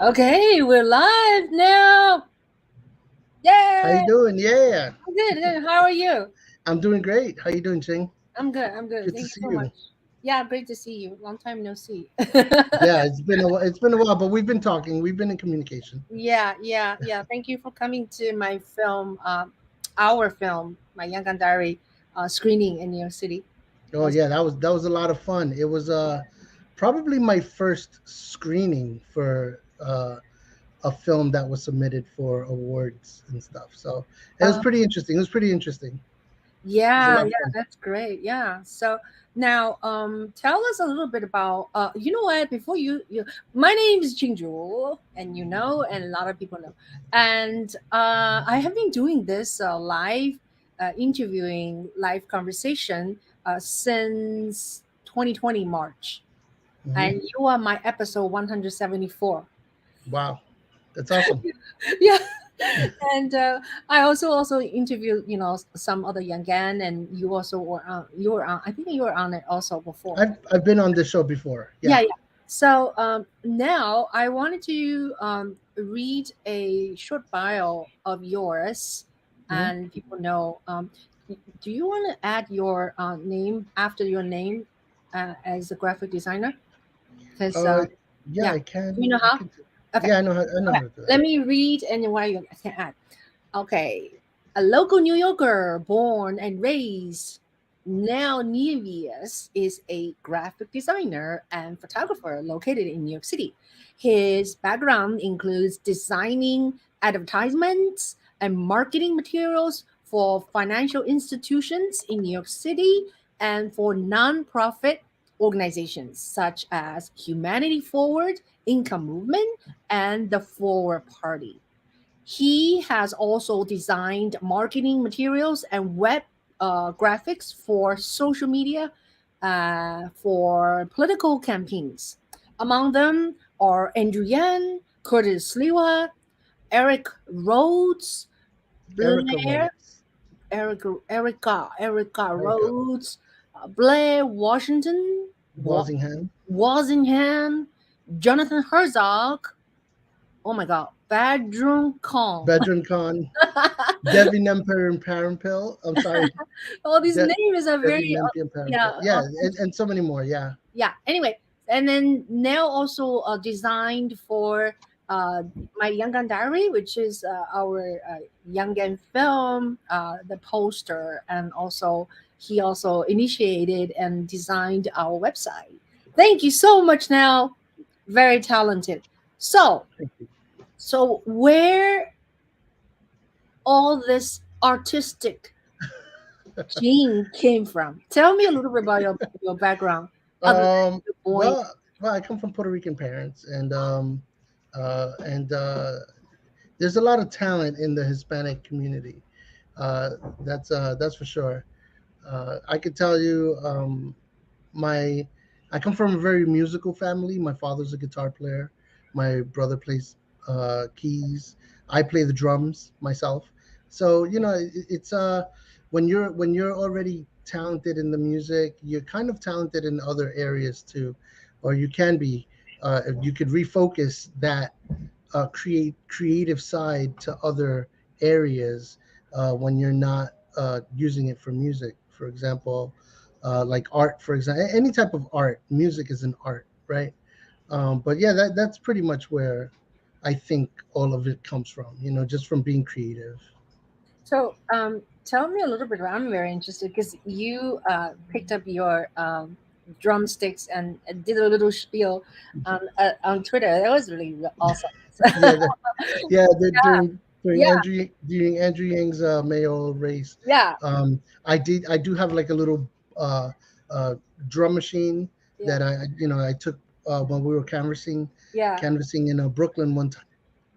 Okay, we're live now. How you Yay! doing? Yeah, I'm good. Good. How are you? I'm doing great. How you doing, Ching? I'm good. I'm good. Good to Thank you see so you. much. Yeah, great to see you. Long time no see. Yeah, it's been a while, but we've been talking. We've been in communication. Yeah. Thank you for coming to my film, our film, my Yangon Diary screening in New York City. Oh Was yeah, that was a lot of fun. It was probably my first screening for a film that was submitted for awards and stuff. So it was uh, pretty interesting. It was pretty interesting. It was a lot of yeah, fun. that's great. Yeah. So now, tell us a little bit about, you know what? Before my name is Ching Juhl, and you know, and a lot of people know, and I have been doing this live interviewing, live conversation since 2020 March, Hmm. and you are my episode 174. Wow, that's awesome. Yeah. And I also interviewed, some other young man, and you were on, I think you were on it also before. I've been on this show before. Yeah, Yeah. yeah. So now I wanted to read a short bio of yours, Hmm. and people know. Do you want to add your name after your name as a graphic designer? Because Uh, yeah, yeah, I do you can. know I how? can. Okay, Yeah, I know. I know okay. how to do that. Let me read, and then what you can add. Okay. A local New Yorker born and raised, Nel Nieves is a graphic designer and photographer located in New York City. His background includes designing advertisements and marketing materials for financial institutions in New York City and for nonprofit organizations such as Humanity Forward, Income Movement, and the Forward Party. He has also designed marketing materials and web graphics for social media for political campaigns. Among them are Andrew Yan, Curtis Lewa, Eric Rhodes, Erica Blair, Rhodes. Erica Erica Rhodes, Blair Washington, Walsingham. Wazingham, Jonathan Herzog. Oh my God, Badrun Kong. Bedroom Khan. Devi Nemper and Parampil. I'm sorry. All these De- names are Devi very Nempi and yeah, Parampil. Yeah, and so many more. Yeah. yeah. Anyway, and then Nell also designed for my Yangon Diary, which is our Yangon film, the poster, and also he also initiated and designed our website. Thank you so much, Nell. Very talented. So, Thank you. where all this artistic gene came from? Tell me a little bit about your background, other than Um. you born. Well, I come from Puerto Rican parents, and there's a lot of talent in the Hispanic community. Uh, that's for sure. I could tell you, my I come from a very musical family. My father's a guitar player. My brother plays keys. I play the drums myself. So it's when you're already talented in the music, you're kind of talented in other areas too, or you can be. If you could refocus that creative side to other areas when you're not using it for music. For example, like art, for example, any type of art. Music is an art, right? But yeah, that's pretty much where I think all of it comes from. Just from being creative. So, tell me a little bit. I'm very interested because you picked up your drumsticks and did a little spiel on Twitter. That was really awesome. Yeah, yeah. During Yeah, Andrew Yang's mayoral race, yeah, I do have like a little uh, uh, drum machine yeah, that I took when we were yeah. canvassing in Brooklyn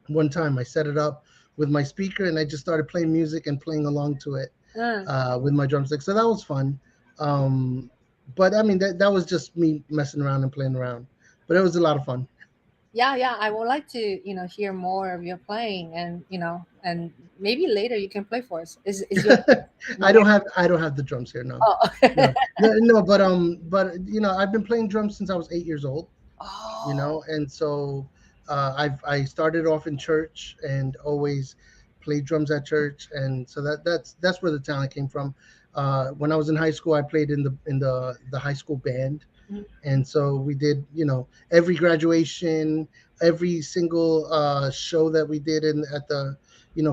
one time. I set it up with my speaker and I just started playing music and playing along to it Uh, with my drumstick. So that was fun. Um, but I mean that was just me messing around and playing around. But it was a lot of fun. yeah. I would like to, hear more of your playing, and and maybe later you can play for us. Is your I don't have the drums here. No, oh no, no, no. But I've been playing drums since I was 8 years old. Oh. And so I started off in church and always played drums at church, and so that's where the talent came from. When I was in high school, I played in the high school band, Mhm. and so we did, every graduation, every single show that we did in at the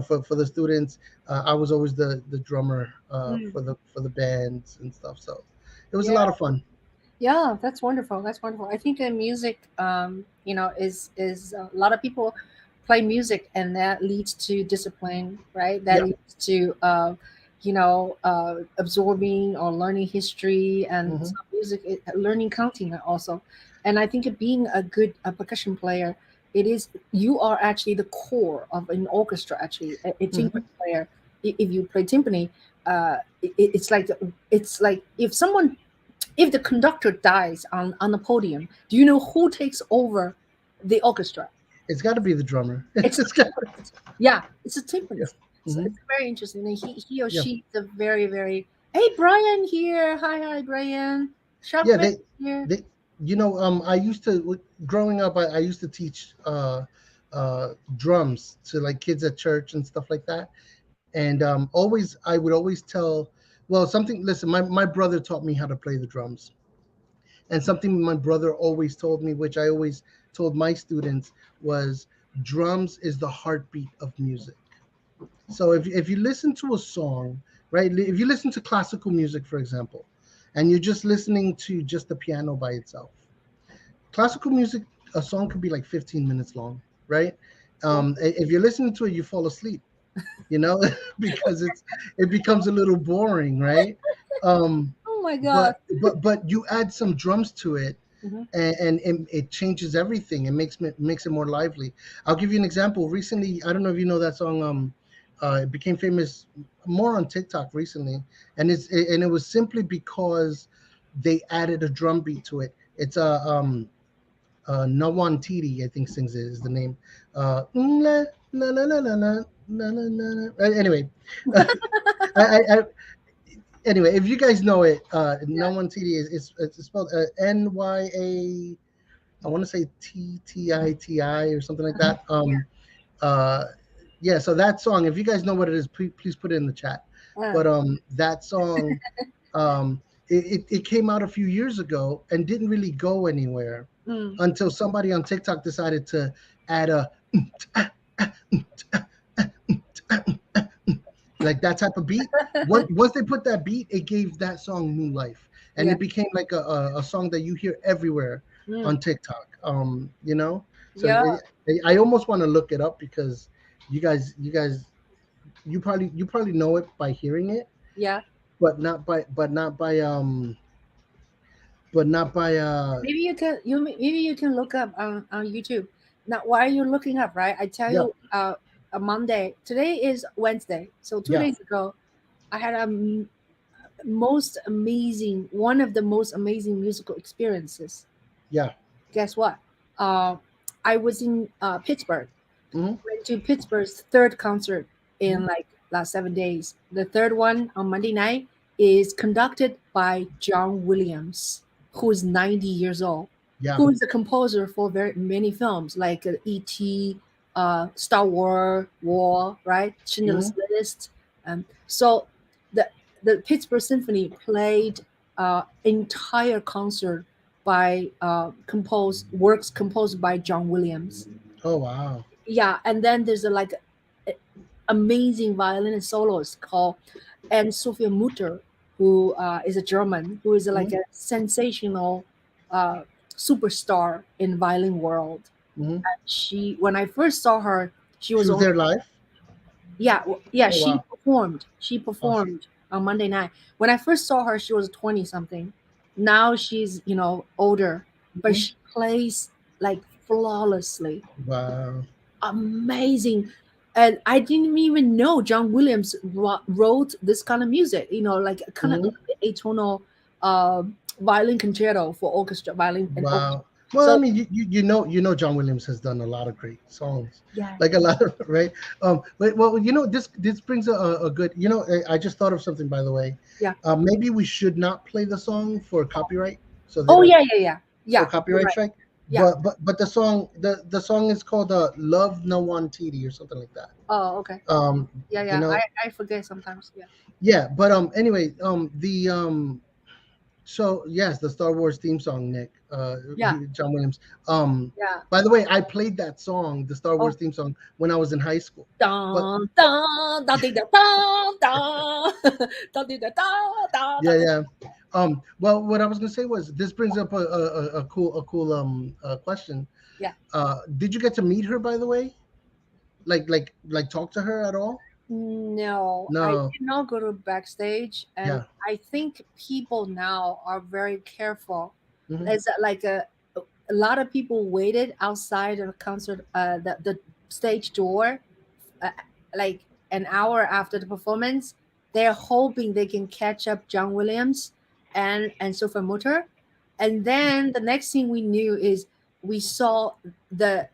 for the students. I was always the drummer Mm. for the bands and stuff, so it was a Yeah. lot of fun. Yeah, that's wonderful. That's wonderful. I think that music, is a lot of people play music, and that leads to discipline, right? That Yeah. leads to, absorbing or learning history, and Hmm. some music, learning counting also. And I think being a good percussion player, it is you are actually the core of an orchestra. Actually, a timpani Hmm. player. If you play timpani, it's like if the conductor dies on the podium, do you know who takes over the orchestra? It's got to be the drummer. It's the It's got. timpanist. Yeah, it's a Yeah. timpanist. So Hmm. it's very interesting. And he or Yeah. she is a very, very. Hey, Brian here. Hi, Brian. Yeah. Sharpman here. They, I used to, growing up, I used to teach drums to like kids at church and stuff like that. And always, I would always tell, well, something, listen, my brother taught me how to play the drums. And something my brother always told me, which I always told my students, was drums is the heartbeat of music. So if you listen to a song, right? If you listen to classical music, for example, and you're just listening to just the piano by itself, classical music, a song could be like 15 minutes long, right? Well, If you're listening to it, you fall asleep, you know, because it becomes a little boring, right? Um, oh my God. but you add some drums to it, Mhm. and it changes everything. It makes it more lively. I'll give you an example. Recently, I don't know if you know that song. It became famous more on TikTok recently, and it was simply because they added a drum beat to it. It's a Nawan Titi, I think sings it, is the name. La, la, la, la, la, la, la, la, la, la. Anyway, I anyway, if you guys know it, Yeah, Nawan Titi it's spelled Nya. I want to say TTITI or something like that. yeah. Uh, yeah. So that song, if you guys know what it is, please put it in the chat. Uh, But that song, it came out a few years ago and didn't really go anywhere mm. until somebody on TikTok decided to add a like that type of beat. Once they put that beat, it gave that song new life, and Yeah. it became like a song that you hear everywhere Mm. on TikTok. So Yeah. I almost want to look it up because you guys, you probably know it by hearing it, Yeah. but not by Maybe you can look up on YouTube. Now, why are you looking up, right? I tell yeah, you, a Monday. Today is Wednesday, so two yeah, days ago, I had most amazing, one of the most amazing musical experiences. yeah. Guess what? Uh, I was in Pittsburgh. Hmm. Went to Pittsburgh's third concert Hmm. in like last 7 days. The third one on Monday night is conducted by John Williams, who is 90 years old, Yeah. who is the composer for very many films like E.T., Star Wars, War, right? Hmm. Schindler's List. So the the Pittsburgh Symphony played entire concert by composed works composed by John Williams. Oh wow. Yeah, and then there's a amazing violin soloist called and Sophia Mutter, who is a German, who is like Hmm. a sensational uh, superstar in violin world. Hmm. She, when I first saw her, she She was was only, there live. yeah, yeah, Oh she wow. performed. She Awesome. performed on Monday night. When I first saw her, she was 20 something. Now she's, older, but Hmm. she plays like flawlessly. Wow. Amazing. And I didn't even know John Williams wrote this kind of music, like kind of Hmm. atonal uh, violin concerto for orchestra, violin and orchestra. Wow. Well, I So, mean, you know, John Williams has done a lot of great songs, yeah, like a lot of right. But well, this brings a good. I just thought of something, by the way. yeah. Maybe we should not play the song for copyright, so they Oh, don't yeah, yeah, yeah. for Yeah, you're copyright right. strike. Yeah. but the song is called Love No One TD or something like that. Oh, okay. Um, Yeah, you yeah. know, I forget sometimes. Yeah. yeah. But anyway, the so yes, the Star Wars theme song, Nick, Yeah. John Williams. Um, Yeah. by the way, I played that song, the Star Wars Oh. theme song, when I was in high school. But Dun, dun, dun, ding, dun, dun, dun. Dun, ding, dun, dun, dun, yeah, dun, ding. yeah. Well, what I was gonna say was this brings up a cool question. Yeah. Did you get to meet her, by the way? Like talk to her at all? No, I No. did not go to backstage, and Yeah. I think people now are very careful. Hmm. There's a lot of people waited outside of the concert, the stage door, uh, like an hour after the performance. They're hoping they can catch up John Williams and Sophia Mutter, and then the next thing we knew is we saw there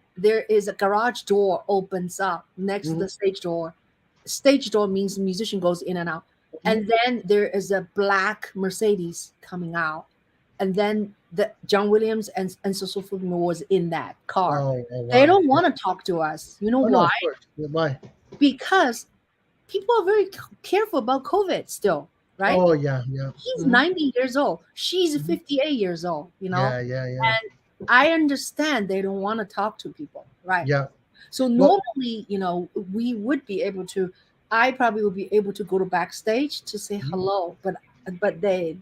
is a garage door opens up next to Hmm. the stage door. Stage door means the musician goes in and out, Hmm. and then there is a black Mercedes coming out, and then the John Williams and Sophia was in that car. Oh They wow. don't Yeah. want to talk to us. You know Oh no, why? of course. Yeah, bye. Because people are very careful about COVID still, right? Oh yeah, yeah. He's Hmm. 90 years old. She's Hmm. 58 years old, Yeah, yeah, yeah, And I understand they don't want to talk to people, right? yeah. So Well, normally, we would be able to, I probably would be able to go to backstage to say mhm. hello, but they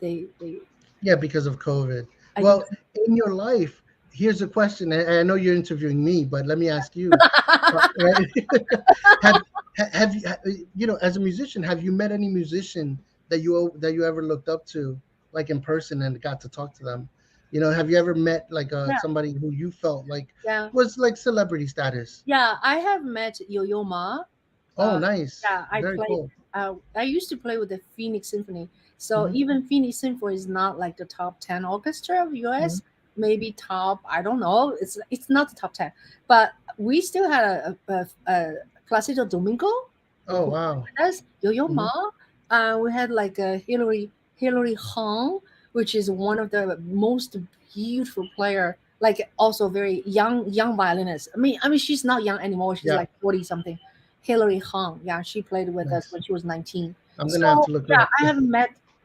Yeah, because of COVID. I think Well, in your life, here's a question. And I know you're interviewing me, but let me ask you. Right? have have you as a musician, have you met any musician that you ever looked up to, like in person, and got to talk to them? Have you ever met like yeah, somebody who you felt like yeah. was like celebrity status? Yeah, I have met Yo-Yo Ma. Oh, Uh, nice. yeah, I Very played. cool. I used to play with the Phoenix Symphony. So Hmm. even Phoenix Symphony is not like the top 10 orchestra of Hmm. US. Maybe top. I don't know. It's not the top 10, but we still had a Placido Domingo who Oh, played wow. with us. Yo-Yo Hmm. Ma. We had like a Hillary Hong, which is one of the most beautiful player, like also very young violinist. I mean she's not young anymore. She's Yeah, like 40 something. Hillary Hong, yeah, she played with us nice. when she was 19. I'm gonna have So to look her yeah, up.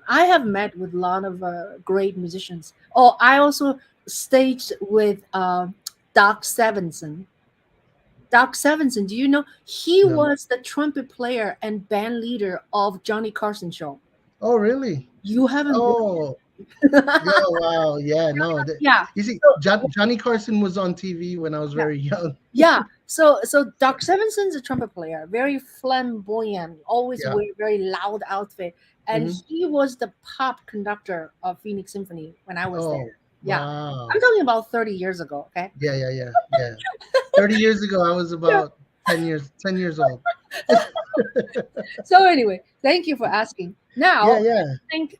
I have met with a lot of great musicians. Oh, I also staged with Doc Sevenson. Doc Sevenson, do you know he No. was the trumpet player and band leader of Johnny Carson show? Oh, really? You haven't been. Oh, yeah. Wow. Yeah. No. Yeah. You see, So Johnny Carson was on TV when I was yeah. very young. Yeah. So Doc Sevenson's a trumpet player, very flamboyant, always Yeah. wear very loud outfit. And Hmm. he was the pop conductor of Phoenix Symphony when I was Oh, there. Yeah. I'm wow. talking about 30 years ago, okay? Yeah. Yeah. Yeah. Yeah. 30 years ago, I was Yeah. about 10 years old. So anyway, thank you for asking. Yeah. Now, Yeah.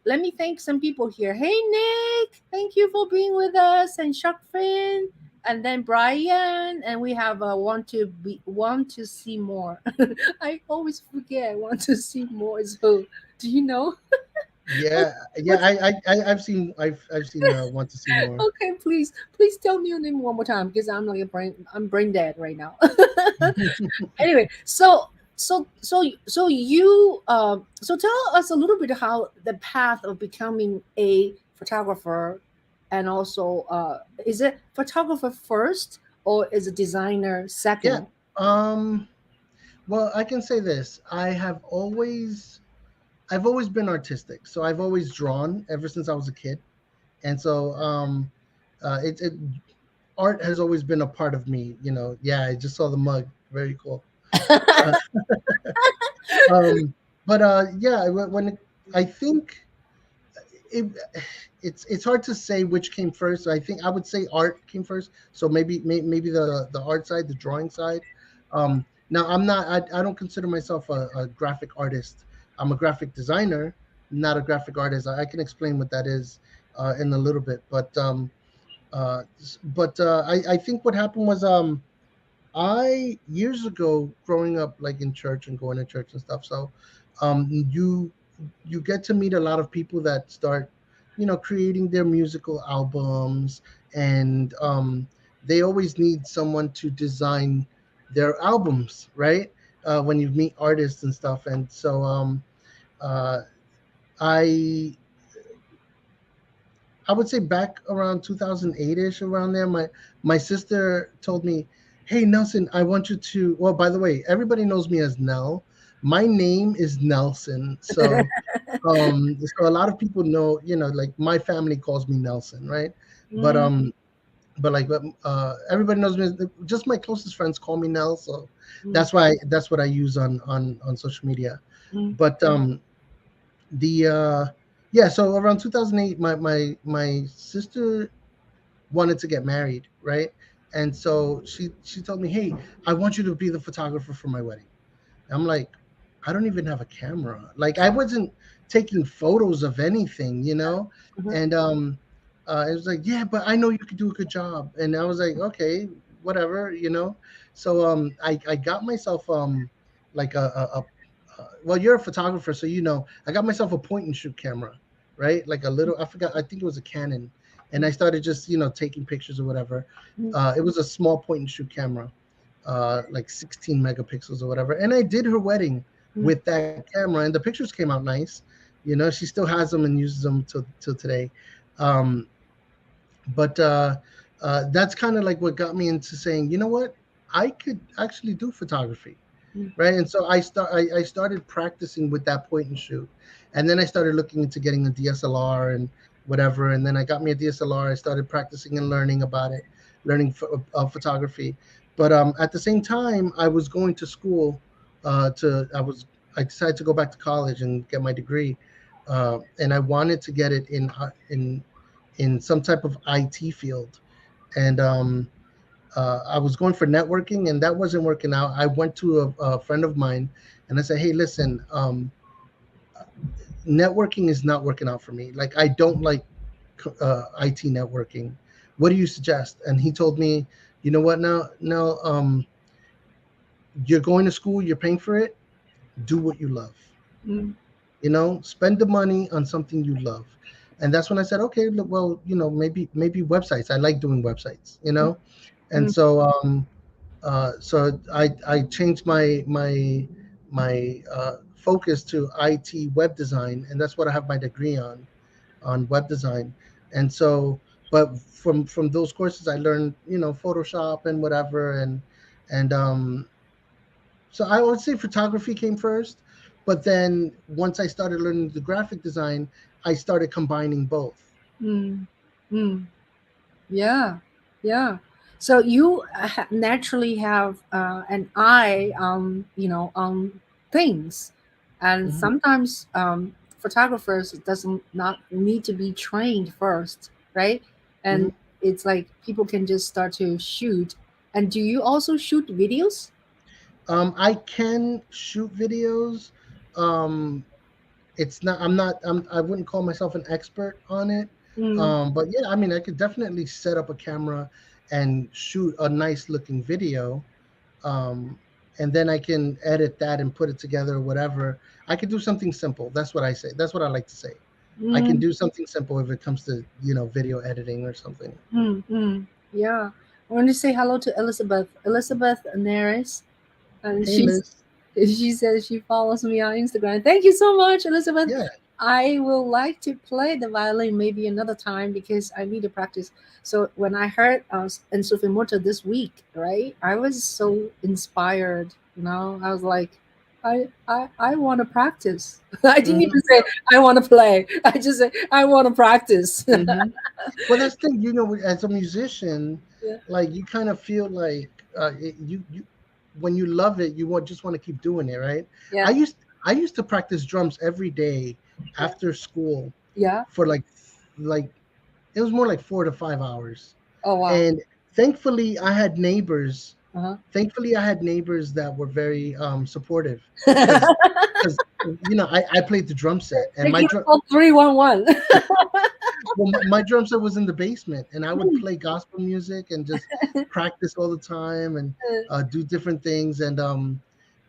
let me thank some people here. Hey Nick, thank you for being with us, and Shark Fin, and then Brian, and we have want to see more. I always forget want to see more is who. Do you know? Yeah. Yeah. What's I've seen Want to See More. okay? Please tell me your name one more time because I'm brain dead right now. Anyway, so tell us a little bit how the path of becoming a photographer, and also is it photographer first or is it designer Yeah. second? Um. Well, I can say this. I've always been artistic. So I've always drawn ever since I was a kid, and so it art has always been a part of me. Yeah, I just saw the mug. Very cool. Uh, um, but yeah, I think it, it's hard to say which came first. I think I would say art came first. So maybe the art side, the drawing side. Now I'm not. I don't consider myself a graphic artist. I'm a graphic designer, not a graphic artist. I can explain what that is in a little bit. I think what happened was I years ago growing up like in church and going to church and stuff. So you get to meet a lot of people that start creating their musical albums, and they always need someone to design their albums, right? When you meet artists and stuff, and so uh, I I would say back around 2008ish, around there, my sister told me, "Hey Nelson, I want you to." Well, by the way, everybody knows me as Nell. My name is Nelson, so a lot of people know, like my family calls me Nelson, right? But Mm, everybody knows me. Just my closest friends call me Nell, so mm, that's what I use on social media. mm, But the yeah, so around 2008, my sister wanted to get married, right? And so she told me, "Hey, I want you to be the photographer for my wedding." I'm like, I don't even have a camera. Like I wasn't taking photos of anything, mhm, And it was like, yeah, but I know you could do a good job. And I was like, okay, whatever. So I got myself like well, you're a photographer, so I got myself a point and shoot camera, right? Like a little, I forgot, I think it was a Canon, and I started just taking pictures or whatever. mm, It was a small point and shoot camera, like 16 megapixels or whatever. And I did her wedding mm, with that camera, and the pictures came out nice. She still has them and uses them till today. Um, but that's kind of like what got me into saying, you know what, I could actually do photography, mm, right? And so I started practicing with that point and shoot, and then I started looking into getting a DSLR and whatever, and then I got me a DSLR. I started practicing and learning about it, learning photography. But at the same time, I was going to school. I decided to go back to college and get my degree, and I wanted to get it in some type of IT field, and I was going for networking, and that wasn't working out. I went to a friend of mine, and I said, "Hey, listen, networking is not working out for me. Like, I don't like IT networking. What do you suggest?" And he told me, "You know what? Now, you're going to school. You're paying for it. Do what you love. mm, Spend the money on something you love." And that's when I said, "Okay, look, well, maybe websites. I like doing websites. mm, And mm, so I changed my focus to IT web design, and that's what I have my degree on web design. And so, but from those courses, I learned Photoshop and whatever, and so I would say photography came first, but then once I started learning the graphic design, I started combining both. mm, mm. Yeah, yeah. So you naturally have an eye on, things, and Hmm. sometimes photographers doesn't not need to be trained first, right? Hmm. And it's like people can just start to shoot. And do you also shoot videos? I can shoot videos. Um, it's not. I'm not. I wouldn't call myself an expert on it. Mm, But yeah, I mean, I could definitely set up a camera and shoot a nice looking video. Um, and then I can edit that and put it together or whatever. I could do something simple. That's what I say. That's what I like to say. I can mm, do something simple if it comes to video editing or something. mm, mm. Yeah. I want to say hello to Elizabeth. Elizabeth Neris. And Hey Liz. she says she follows me on Instagram. Thank you so much, Elizabeth. Yeah. I will like to play the violin maybe another time because I need to practice. So when I heard Enzo Moto this week, right, I was so inspired. I was like, I want to practice. I didn't Hmm. even say I want to play. I just said I want to practice. Hmm. Well, that's the thing. As a musician, Yeah, like you kind of feel like you when you love it, just want to keep doing it, right? I yeah, used I used to practice drums every day yeah, after school yeah. for like it was more like 4 to 5 hours. Oh wow. And thankfully, I had neighbors. Uh Thankfully, I had neighbors that were very supportive, because huh. I played the drum set, and They could have called 311. my drum set was in the basement, and I would play gospel music and just practice all the time and do different things. And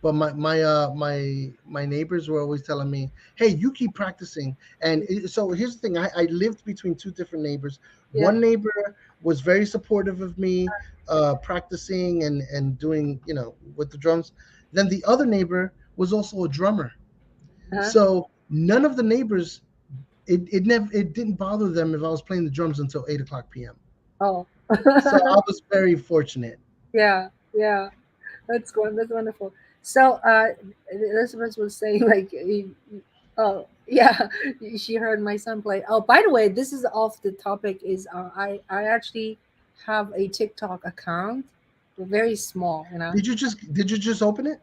but my neighbors were always telling me, "Hey, you keep practicing." So here's the thing: I lived between two different neighbors. Yeah. One neighbor was very supportive of me practicing and doing, with the drums. Then the other neighbor was also a drummer. Uh-huh. So none of the neighbors, it didn't bother them if I was playing the drums until 8 o'clock p.m. Oh. So I was very fortunate. Yeah. Yeah. That's good. That's wonderful. So, Elizabeth was saying like, oh yeah, she heard my son play. Oh, by the way, this is off the topic. Is I actually have a TikTok account, very small, Did you just open it?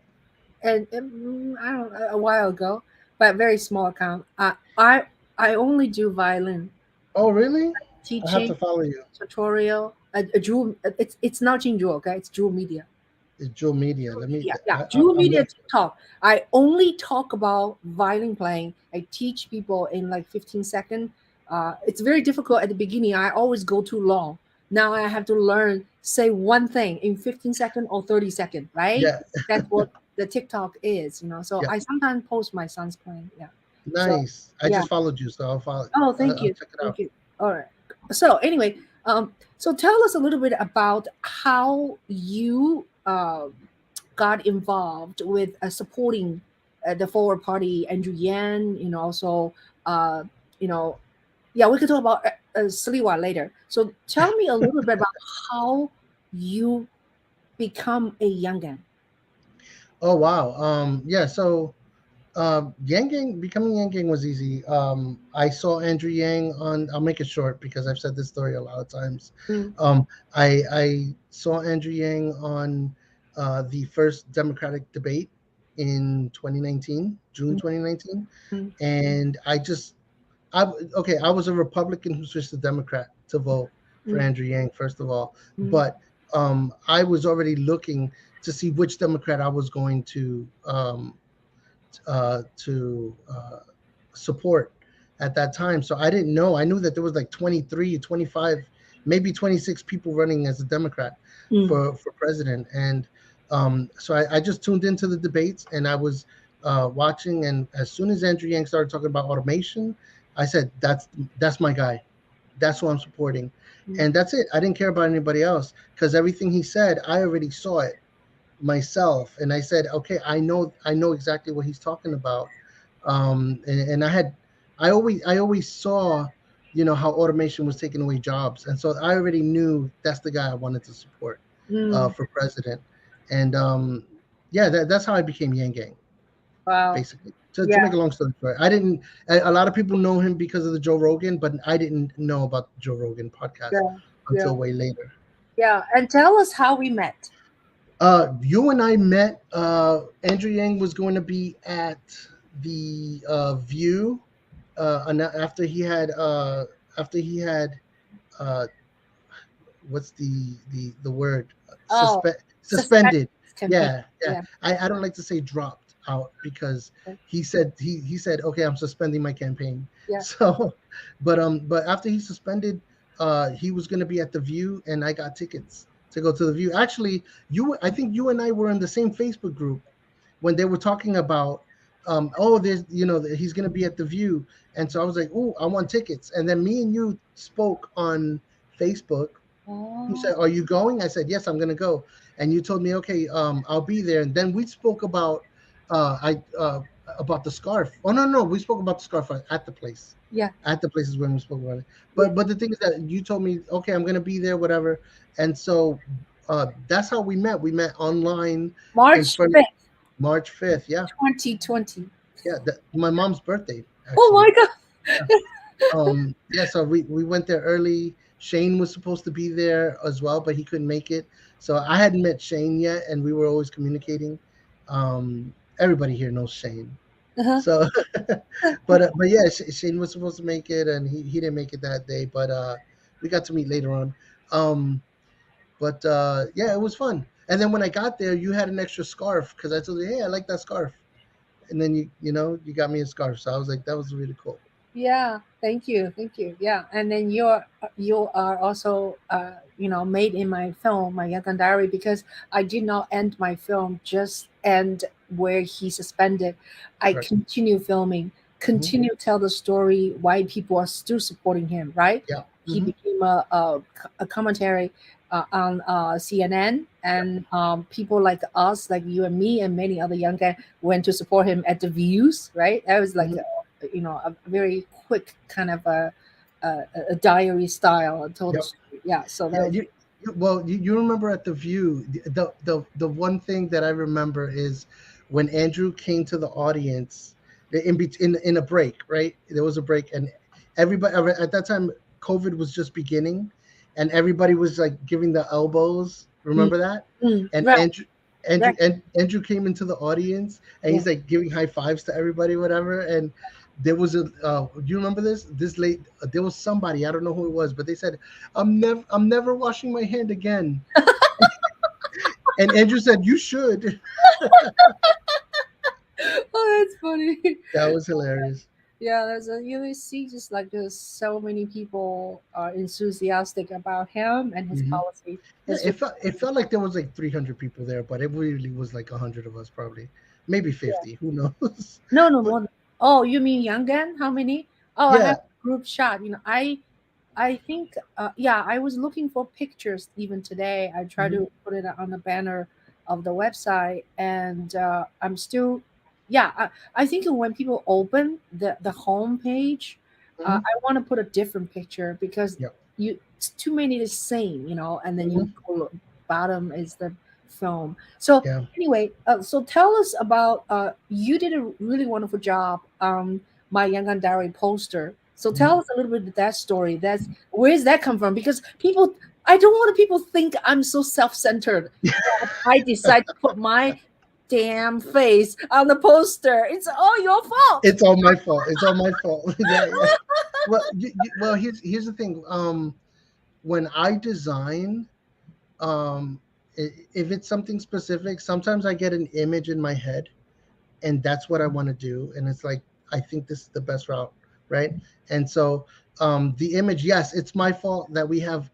and I don't a while ago, but very small account. I only do violin Oh, really? I have teaching to follow you. tutorial. A Juhl, it's not Ching Juhl, okay? It's Juhl Media. It's Juhl Media. Juhl Let me. Media, yeah, I, Juhl I'm Media gonna. TikTok. I only talk about violin playing. I teach people in like 15 seconds. It's very difficult at the beginning. I always go too long. Now I have to learn say one thing in 15 seconds or 30 seconds, right? Yeah, That's what the TikTok is. So yeah. I sometimes post my son's playing. Yeah. So Nice. I yeah. just followed you, so I'll follow. Oh, Uh, thank I'll you. check it Thank out. you. All right. So anyway, so tell us a little bit about how you got involved with supporting the forward party, Andrew Yan. Also, uh, you know, yeah, we could talk about Sliwa later. So tell me a little bit about how you become a youngin. Oh wow. Yeah. So, becoming Yang was easy. I saw Andrew Yang on. I'll make it short because I've said this story a lot of times. Mm, I saw Andrew Yang on the first Democratic debate in 2019, June mm, 2019, mm, and okay, I was a Republican who switched to Democrat to vote for mm, Andrew Yang, first of all. mm, But I was already looking to see which Democrat I was going to support at that time. So I didn't know. I knew that there was like 23, 25, maybe 26 people running as a Democrat mm, for president. And so I just tuned into the debates and I was watching. And as soon as Andrew Yang started talking about automation, I said, that's my guy. That's who I'm supporting. mm, And that's it. I didn't care about anybody else because everything he said, I already saw it myself, and I said, okay, I know exactly what he's talking about. And I always saw, how automation was taking away jobs, and so I already knew that's the guy I wanted to support mm. for president. And yeah, that's how I became Yang Gang, Wow. basically. To Yeah. make a long story short, I didn't. A lot of people know him because of the Joe Rogan, but I didn't know about the Joe Rogan podcast Yeah. Yeah. until way later. Yeah. And tell us how we met. You and I met. Andrew Yang was going to be at the View, after he had uh, what's the word, Oh, suspect suspended. campaign. Yeah, yeah. Yeah. I don't like to say dropped out because Okay. he said, okay, I'm suspending my campaign. Yeah. So, but after he suspended, he was going to be at the View, and I got tickets to go to the View. Actually, I think you and I were in the same Facebook group when they were talking about, oh, there's, he's going to be at the View, and so I was like, oh, I want tickets, and then me and you spoke on Facebook. You Oh. said, "Are you going?" I said, "Yes, I'm going to go." And you told me, "Okay, I'll be there." And then we spoke I about the scarf. Oh, no, no, we spoke about the scarf at the place. Yeah. At the places when we spoke about it. Yeah. But the thing is that you told me, "Okay, I'm going to be there, whatever." And so that's how we met. We met online in March front of 5th, March 5th. Yeah, 2020. yeah. My mom's birthday, Oh actually. my God. Yeah. Yeah, so we went there early. Shane was supposed to be there as well, but he couldn't make it. So I hadn't met Shane yet, and we were always communicating. Everybody here knows Shane. Uh-huh. So, but yeah, Shane was supposed to make it, and he didn't make it that day. But we got to meet later on. Um, but yeah, it was fun. And then when I got there, you had an extra scarf because I told you, hey, I like that scarf. And then you got me a scarf. So I was like, that was really cool. Yeah. Thank you. Thank you. Yeah. And then you are also made in my film, my Yakan Diary, because I did not end my film just and where he suspended, I Right. continue filming, Hmm. continue tell the story why people are still supporting him, right? Yeah. He Hmm. became a commentary on CNN, and people like us, like you and me, and many other young guys went to support him at the views, right? That was like, Hmm. a very quick kind of a diary style, and told the Yep. story. Yeah, so that Yeah, was well, you remember at the View, the one thing that I remember is when Andrew came to the audience in a break, right? There was a break, and everybody at that time, COVID was just beginning, and everybody was like giving the elbows. mm, Remember that? And right, Andrew right, and Andrew came into the audience, and yeah. he's like giving high fives to everybody, whatever. And there was a do you remember this? This late there was somebody, I don't know who it was, but they said, I'm never washing my hand again. And Andrew said, you should. Oh, that's funny. That was hilarious. Yeah, you will see just like there's so many people are enthusiastic about him and his Hmm. policy. Yeah, His it felt like there was like 300 people there, but it really was like 100 of us, probably, maybe yeah. 50. Who knows? No, no But more. Oh, you mean Yangon? How many? Oh, I have yeah. a group shot. I think, yeah, I was looking for pictures even today. I tried Hmm. to put it on the banner of the website, and I'm still, yeah, I think when people open the home page, Hmm. I want to put a different picture because Yep. it's too many the same, and then you Hmm. go bottom is the film. So Yeah. anyway, so tell us about you did a really wonderful job my Yangon Diary poster. So Hmm. tell us a little bit of that story. That's where's that come from? Because people, I don't want people think I'm so self-centered that I decide to put my damn face on the poster. It's all your fault. It's all my fault. It's all my fault. Yeah, yeah. Well, well, here's the thing. When I design, if it's something specific, sometimes I get an image in my head, and that's what I want to do. And it's like, I think this is the best route, right? And so, the image, yes, it's my fault that we have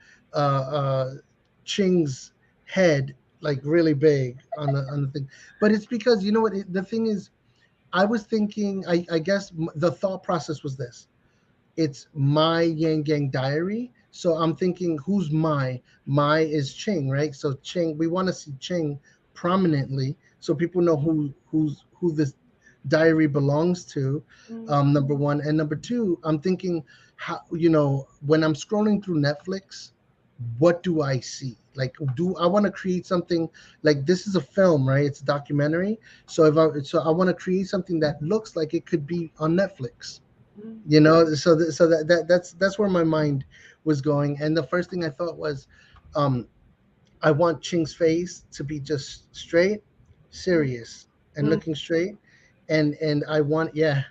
Ching's head like really big on the thing, but it's because you know what? The thing is, I was thinking, I guess the thought process was this: it's my Yang Gang diary. So I'm thinking, who's my? My is Ching, right? So Ching, we want to see Ching prominently, so people know who this diary belongs to. Mm, Number one, and number two, I'm thinking, how when I'm scrolling through Netflix, what do I see? Like, do I want to create something like this is a film, right? It's a documentary. So I want to create something that looks like it could be on Netflix, mm, so that's where my mind was going. And the first thing I thought was, um I want Ching's face to be just straight, mm, serious, and mm. looking straight, and I want, yeah.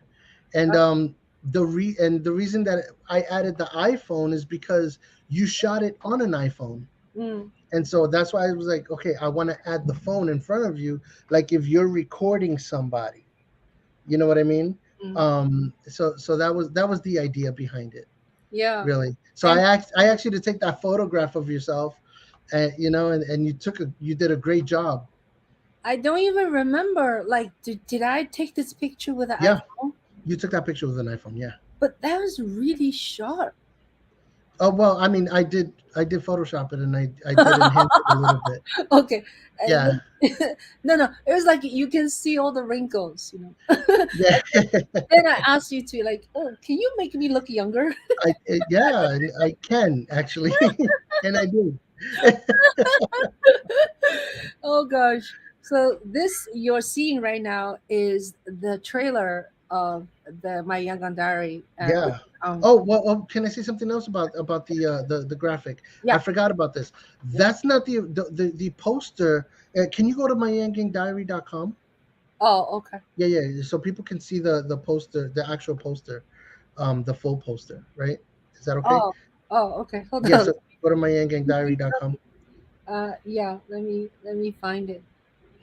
And the reason that I added the iPhone is because you shot it on an iPhone. Mm, And so that's why I was like, okay, I want to add the phone in front of you, like if you're recording somebody, you know what I mean? mm. So that was the idea behind it, Yeah. really. So And I asked you to take that photograph of yourself, and and you did a great job. I don't even remember, like, did I take this picture with an Yeah, iPhone? you took that picture with an iPhone. Yeah. But that was really sharp. Oh well, I mean, I did Photoshop it, and I did enhance it a little bit. Okay. Yeah. No, no, it was like you can see all the wrinkles. Yeah. Then I asked you to, like, oh, can you make me look younger? Yeah, I can actually, and I do. Oh gosh. So this you're seeing right now is the trailer of the My Yangon Diary. Yeah. Um Oh well, can I say something else about the graphic? I yeah. forgot about this. Yeah. That's not the poster. Can you go to myyangangdiary.com? Oh, okay. Yeah, yeah. So people can see the poster, the actual poster, the full poster, right? Is that okay? Oh, oh, okay. Hold Yeah. on. So go to Keep myyangangdiary.com. talking. Yeah, let me find it.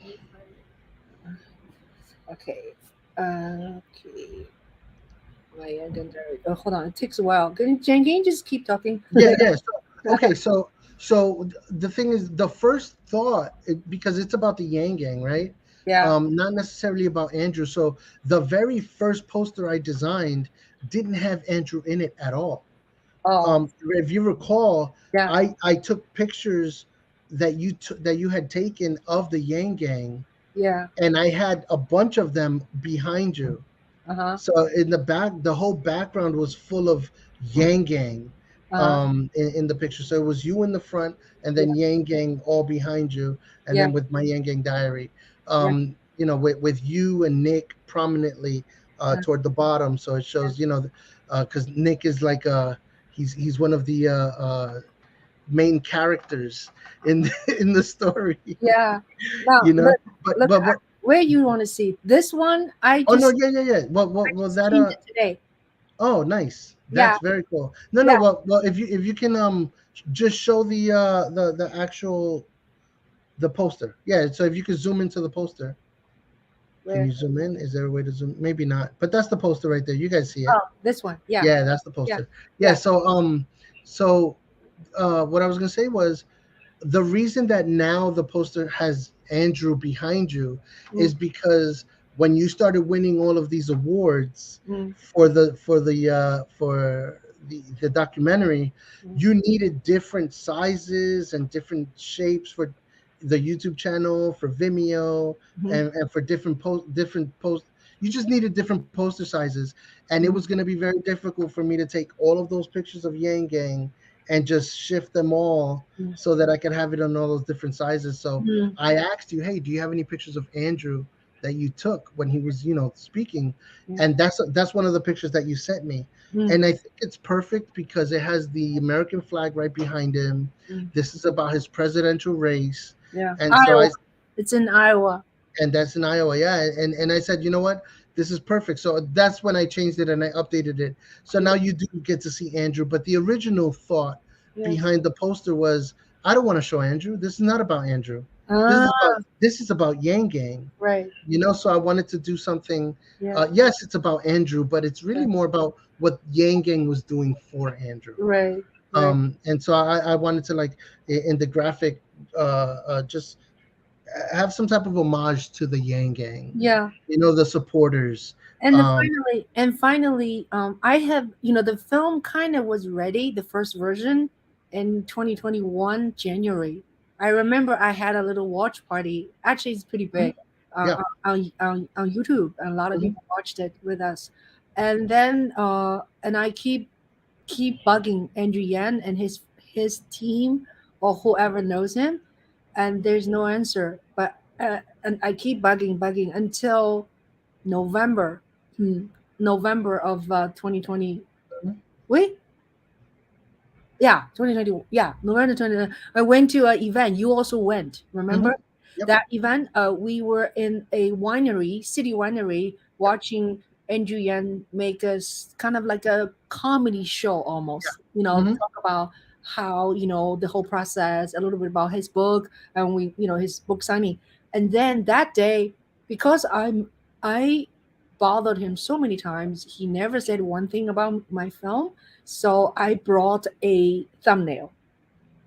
Let me find it. Okay. Okay. My Yangon Diary. Oh, hold on. It takes a while. Can you just keep talking? Yeah, yeah. Okay, so the thing is, the first thought, because it's about the Yang Gang, right? Yeah. not necessarily about Andrew. So the very first poster I designed didn't have Andrew in it at all. Oh, If you recall, yeah. I took pictures that you had taken of the Yang Gang, Yeah. and I had a bunch of them behind you. Uh-huh. So in the back, the whole background was full of Yang Gang Uh-huh. in the picture. So it was you in the front, and Yeah. then Yang Gang all behind you, and Yeah. then with my Yang Gang diary, Yeah. with you and Nick prominently toward the bottom. So it Yeah. shows, because Nick is like he's one of the main characters in in the story, Yeah. Now you know. look, But look but what? where you want to see this one. Oh no, yeah, yeah, yeah. Well, that Streamed it today. Oh, nice. Yeah. That's very cool. No, no. Yeah. Well, if you can just show the actual the poster. Yeah. So if you could zoom into the poster, can Where? you zoom in? Is there a way to zoom? Maybe not. But that's the poster right there. You guys see it? Oh, this one. Yeah. Yeah, that's the Yeah. poster. Yeah. Yeah. So what I was gonna say was the reason that now the poster has Andrew behind you Mm, is because when you started winning all of these awards mm, for the documentary, mm, you needed different sizes and different shapes for the YouTube channel, for Vimeo, mhm, and for different post. You just needed different poster sizes, and it was mm, going to be very difficult for me to take all of those pictures of Yang Gang and just shift them all mm, so that I could have it on all those different sizes. So mm, I asked you, hey, do you have any pictures of Andrew that you took when he was, speaking? mm, And that's one of the pictures that you sent me. mm, And I think it's perfect because it has the American flag right behind him. mm. This is about his presidential race. Yeah. And so Iowa. I It's in Iowa. and that's in Iowa, yeah. And I said, you know what? This is perfect. So that's when I changed it and I updated it. So Yeah. now you do get to see Andrew. But the original thought Yeah. behind the poster was, I don't want to show Andrew. This is not about Andrew. Ah, This is about Yang Gang. right. So I wanted to do something. Yeah. Yes, it's about Andrew, but it's really Yeah. more about what Yang Gang was doing for Andrew. Right. Right. And so I wanted to, like, in the graphic, just have some type of homage to the Yang Gang, Yeah. the supporters. And then Um, finally, I have, the film kind of was ready, the first version in 2021 January. I remember I had a little watch party. Actually, it's pretty mhm, big yeah, on YouTube. And a lot of mhm, people watched it with us. And then, and I keep bugging Andrew Yan and his team or whoever knows him, and there's no answer. But and I keep bugging until November, hmm, November of 2020. mhm, Wait, yeah, 2020. Yeah, November 2020. I went to an event. You also went. Remember mhm, yep, that event? We were in a winery, city winery, watching Andrew Yan make us kind of like a comedy show almost. mhm, Talk about how the whole process, a little bit about his book, and his book signing. And then that day, because I bothered him so many times, he never said one thing about my film. So I brought a thumbnail,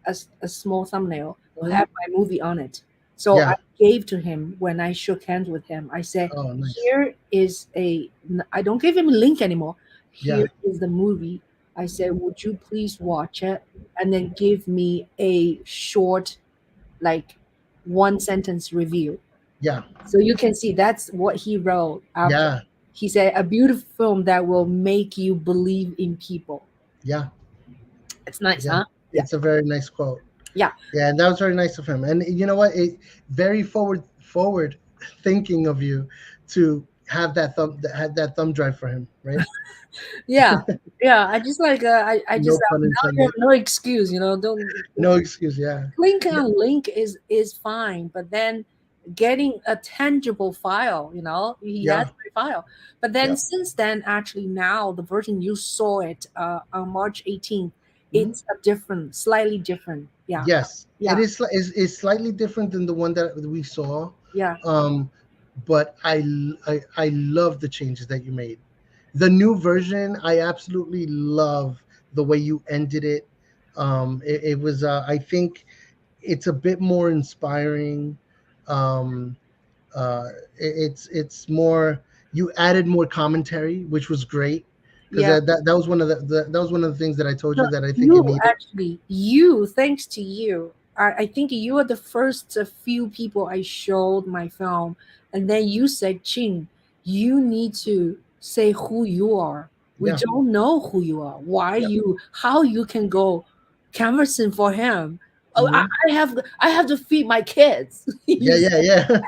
a small thumbnail to mhm, have my movie on it. So I yeah. gave to him when I shook hands with him. I said, Oh, nice. "Here is a." I don't give him a link anymore. Yeah, Here is the movie. I said, "Would you please watch it and then give me a short, like, one sentence review?" yeah, So you can see that's what he wrote after. yeah, He said, "A beautiful film that will make you believe in people." yeah, It's nice, yeah. huh? Yeah. It's a very nice quote. Yeah. Yeah, and that was very nice of him. And you know what? Very forward thinking of you to have that thumb drive for him, right? Yeah. Yeah. I just like I just No pun now you have intended. no excuse, don't No excuse. Yeah. link No, on link is fine, but then getting a tangible file, he has yeah. my file. But then Yep. since then, actually now the version you saw it on March 18th, Mhm. it's a different, slightly different. Yeah. Yes, it Yeah. is slightly different than the one that we saw. Yeah. Um, but I love the changes that you made. The new version, I absolutely love the way you ended it. It was, I think, it's a bit more inspiring. Um, It's more, you added more commentary, which was great, because Yeah. that was one of that was one of the things that I told No, you that I think it you needed. actually, you, thanks to you, I think you are the first few people I showed my film, and then you said, Ching, you need to say who you are. We Yeah. don't know who you are. Why Yeah. you? How you can go canvassing for him? Oh, Hmm. I have to feed my kids. Yeah. You Yeah. said, Yeah.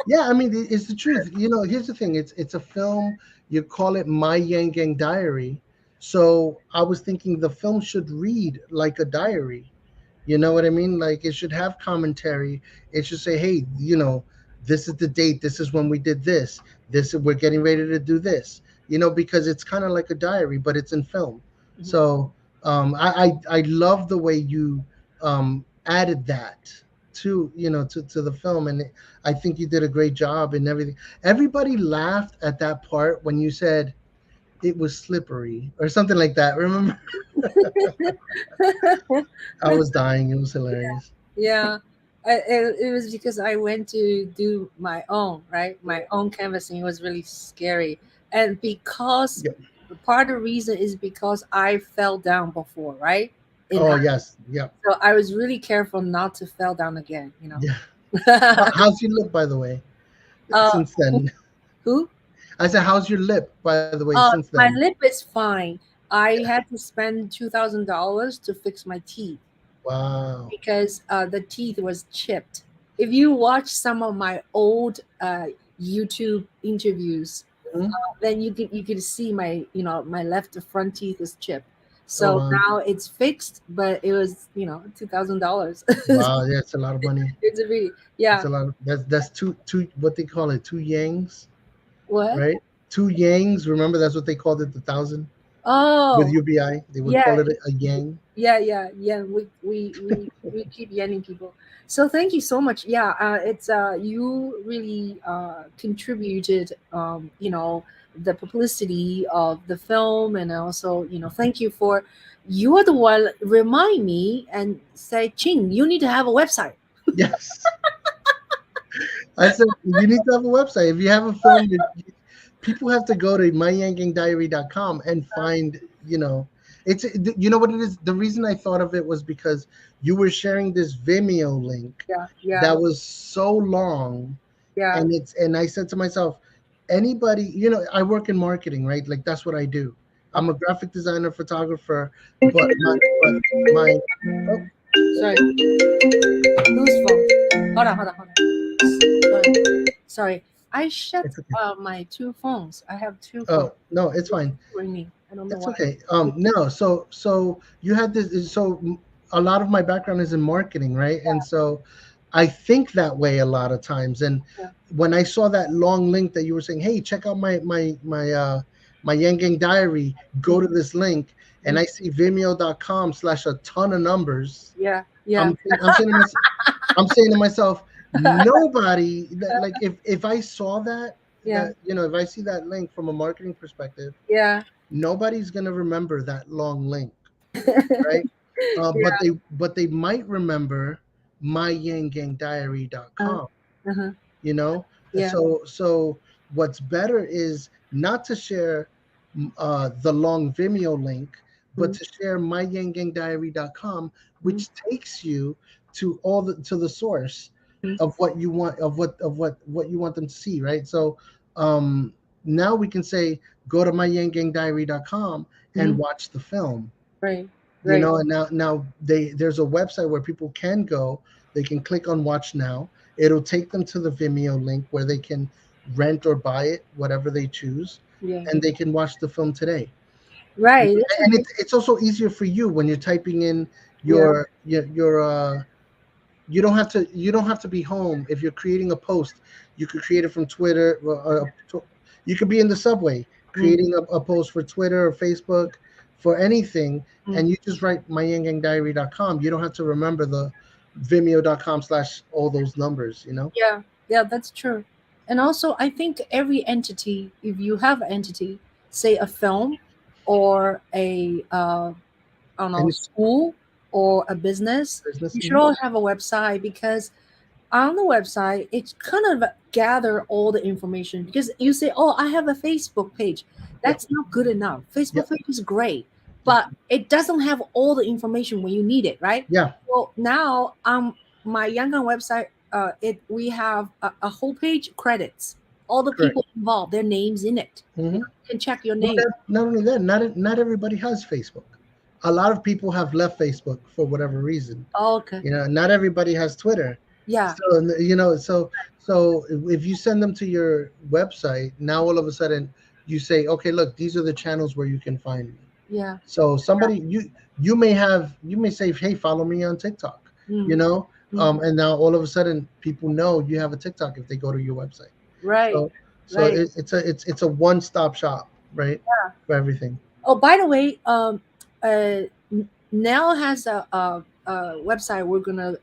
Yeah, I mean, it's the truth. Here's the thing. It's a film. You call it My Yang Gang Diary. So I was thinking the film should read like a diary. You know what I mean? Like it should have commentary. It should say, "Hey, this is the date. This is when we did this. We're getting ready to do this." Because it's kind of like a diary, but it's in film. Mhm. So I love the way you added that to the film, and I think you did a great job and everything. Everybody laughed at that part when you said it was slippery or something like that. Remember? I was dying. It was hilarious. Yeah, it was because I went to do my own, right? My own canvassing. It was really scary. And because Yeah. part of the reason is because I fell down before, right? In Oh yes. Yeah. So I was really careful not to fall down again, Yeah. uh, How's your lip, by the way, since who? then? Who? I said, how's your lip, by the way, since My then? lip is fine. I had to spend $2,000 to fix my teeth Wow. because the teeth was chipped. If you watch some of my old YouTube interviews, Mhm. then you could see my my left front teeth is chipped. Oh So wow. now it's fixed, but it was $2,000. Wow. Yeah, it's a lot of money. It's a really It's yeah. a lot of that's two what they call it, two yangs, What? right? Two yangs. Remember that's what they called it, the thousand with Oh UBI. They would yeah, call it a yang. yeah. We keep yanning people. So thank you so much. Yeah, it's you really contributed the publicity of the film, and also thank you for you are the one remind me and say, Ching, you need to have a website. Yes. I said you need to have a website. If you have a film, people have to go to myyankingdiary.com and find, it's what it is. The reason I thought of it was because you were sharing this Vimeo link Yeah, yeah, that was so long, yeah. and I said to myself, anybody, I work in marketing, right? Like that's what I do. I'm Okay. a graphic designer, photographer, but my oh, Sorry. Whose phone? Hold on. Sorry. I shut it's okay. my two phones. I have two phones. Oh no, it's It's fine. ringing. I don't know It's why. okay. No, so you had this. So a lot of my background is in marketing, right? And so I think that way a lot of times. And Yeah. when I saw that long link that you were saying, "Hey, check out my Yang Gang Diary," go to this link, and Mhm. I see Vimeo.com/a ton of numbers. Yeah. Yeah. I'm saying to myself, nobody that, like, if I saw Yeah. if I see that link from a marketing perspective, Yeah. nobody's gonna remember that long link, right? But Yeah. they might remember Uh, myyangangdiary.com, uh-huh. you know. Yeah. So what's better is not to share the long Vimeo link, but Mhm. to share myyangangdiary.com, Mhm. which takes you to the source Mhm. of what you want, of what you want them to see, right? So um now we can say, go to myyangangdiary.com and Mhm. watch the film, Right. Right. and now there's a website where people can go. They can click on watch now. It'll take them to the Vimeo link where they can rent or buy it, whatever they choose, Yeah. and they can watch the film today. Right. That's And right. it's also easier for you when you're typing in Yeah. your you don't have to be home. If you're creating a post, you could create it from Twitter, you could be in the subway Mm. creating a post for Twitter or Facebook, for anything, Mm. and you just write myyangangdiary.com. You don't have to remember the vimeo.com/ all those numbers. Yeah. Yeah. That's true. And also, I think every entity, if you have an entity, say a film or a I don't know, And school or a business, business. you should all have a website because on the website, it kind of gather all the information because you say, "Oh, I have a Facebook page." Yep. That's not good enough. Facebook Yep. page is great, Yep. but it doesn't have all the information when you need it, right? Yeah. Well, now my Yangon website, it we have a whole page credits all the Correct. people involved, their names in it. Hmm. You can check your Not, name. not only that, not everybody has Facebook. A lot of people have left Facebook for whatever reason. Oh, okay. Not everybody has Twitter. Yeah. So so if you send them to your website, now all of a sudden you say, okay, look, these are the channels where you can find me. Yeah. So somebody you may say, hey, follow me on TikTok, you Mm, know, mm. and now all of a sudden people know you have a TikTok if they go to your website. Right. So Right. it's a one stop shop, right, for everything. Oh, by the way, Nell has a website. We're gonna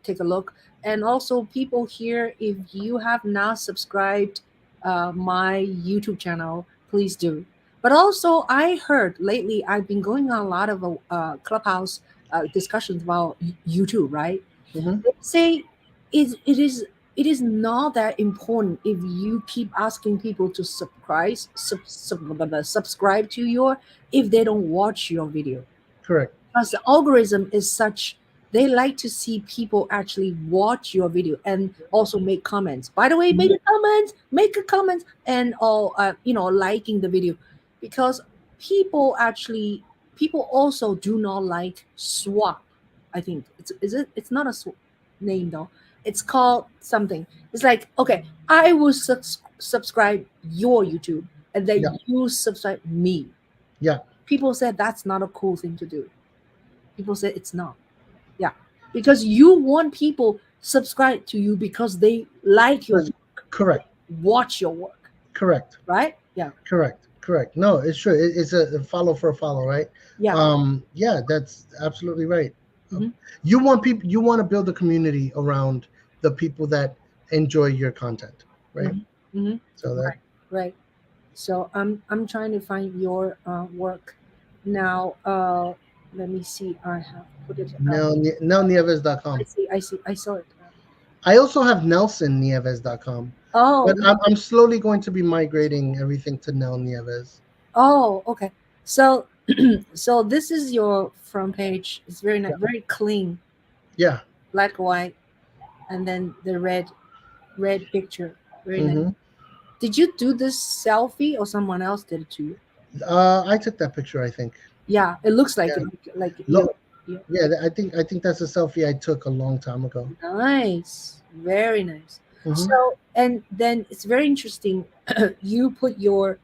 take a look, and also people here, if you have not subscribed my YouTube channel, please do. But also, I heard lately I've been going on a lot of clubhouse discussions about YouTube, right? Hmm. They say it is not that important if you keep asking people to subscribe to your if they don't watch your video, Correct. because the algorithm is such they like to see people actually watch your video and also make comments. By the way, Mhm. make a comment, and all liking the video, because people actually people also do not like swap. I think it's not a name though. It's called something. It's like, okay, I will subscribe your YouTube, and then Yeah. you subscribe me. Yeah. People said that's not a cool thing to do. People say it's not. Yeah. Because you want people subscribe to you because they like your That's work, correct. watch your work, Correct. right? Yeah. Correct. Correct. No, it's true. It's a follow for a follow, right? Yeah. Yeah, that's absolutely right. Um, Hmm. you want people. You want to build a community around the people that enjoy your content, right? Hmm. Hmm. So that Right. Right. So I'm trying to find your work now. Let me see. I have put it. nelnieves.com. I see. I see. I saw it. I also have nelsonnieves.com, Oh. but I'm slowly going to be migrating everything to Nel Nieves. Oh. Okay. So so this is your front page. It's very nice, Yeah. very clean, Yeah. black white, and then the red picture. Very nice. Hmm. Did you do this selfie or someone else did it to you? I took that picture, I think. Yeah, it looks like Yeah. it. Like you. Lo- yeah, I think that's a selfie I took a long time ago. Nice, very nice. Hmm. So, and then it's very interesting. You put your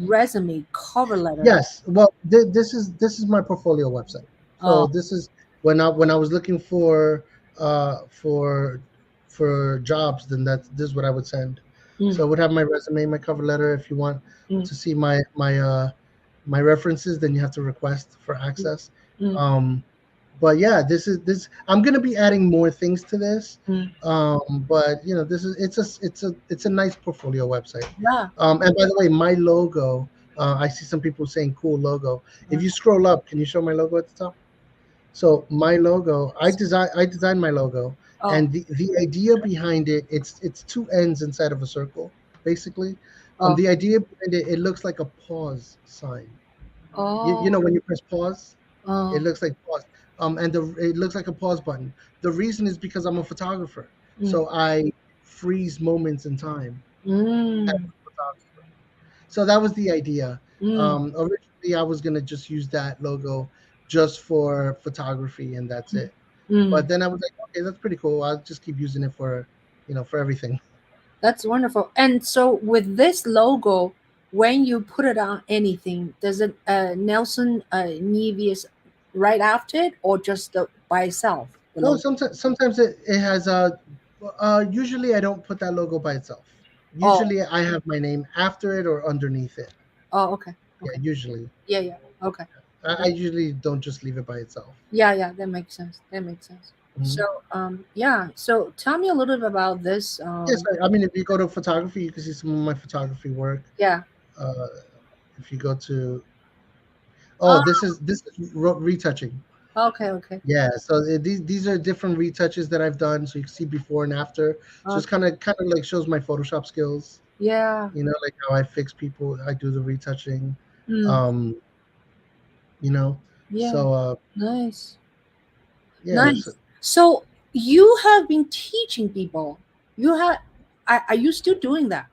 resume cover letter. Yes. Well, this is my portfolio website. So Oh, this is when I was looking uh for for jobs, then this is what I would send. mm, So I would have my resume, my cover letter. If you want mm, to see my references, then you have to request for mm, access. mm, Um, but yeah, this. I'm gonna be adding more things to this. mm. But this is it's a nice portfolio website. Yeah. And by the way, my logo. I see some people saying cool logo. Uh, If you scroll up, can you show my logo at the top? So my logo, I designed my logo, oh, and the idea behind it, it's two ends inside of a circle, basically. oh, The idea behind it, it looks like a pause sign. You oh, know when you press pause, it oh. looks like pause. And it looks like a pause button. The reason is because I'm a photographer, Mm, so I freeze moments in time as mm, a photographer. So that was the idea. mm, Originally, I was gonna just use that logo just for photography, and that's it. mm. But then I was like, okay, that's pretty cool. I'll just keep using it for, for everything. That's wonderful. And so with this logo, when you put it on anything, does it Nelson Nieves right after it, or just by itself the No, logo? sometimes it has usually I don't put that logo by itself. Oh, Usually I have my name after it or underneath it. oh, okay, Yeah, okay, usually. yeah, yeah, okay. I usually don't just leave it by itself. Yeah, yeah, that makes sense. That makes sense. Mhm. So, yeah. So, tell me a little bit about this. Yes, I mean, if you go to photography, you can see some of my photography work. Yeah. Uh, if you go to, Oh, oh, this is retouching. Okay, okay. Yeah, so these are different retouches that I've done, so you can see before and after. So it's Okay. kind of like shows my Photoshop skills. Yeah. Like how I fix people, I do the retouching. Mm. Um, you know, Yeah. so Nice. yeah, so, Nice. So you have been teaching people. You have. Are you still doing that?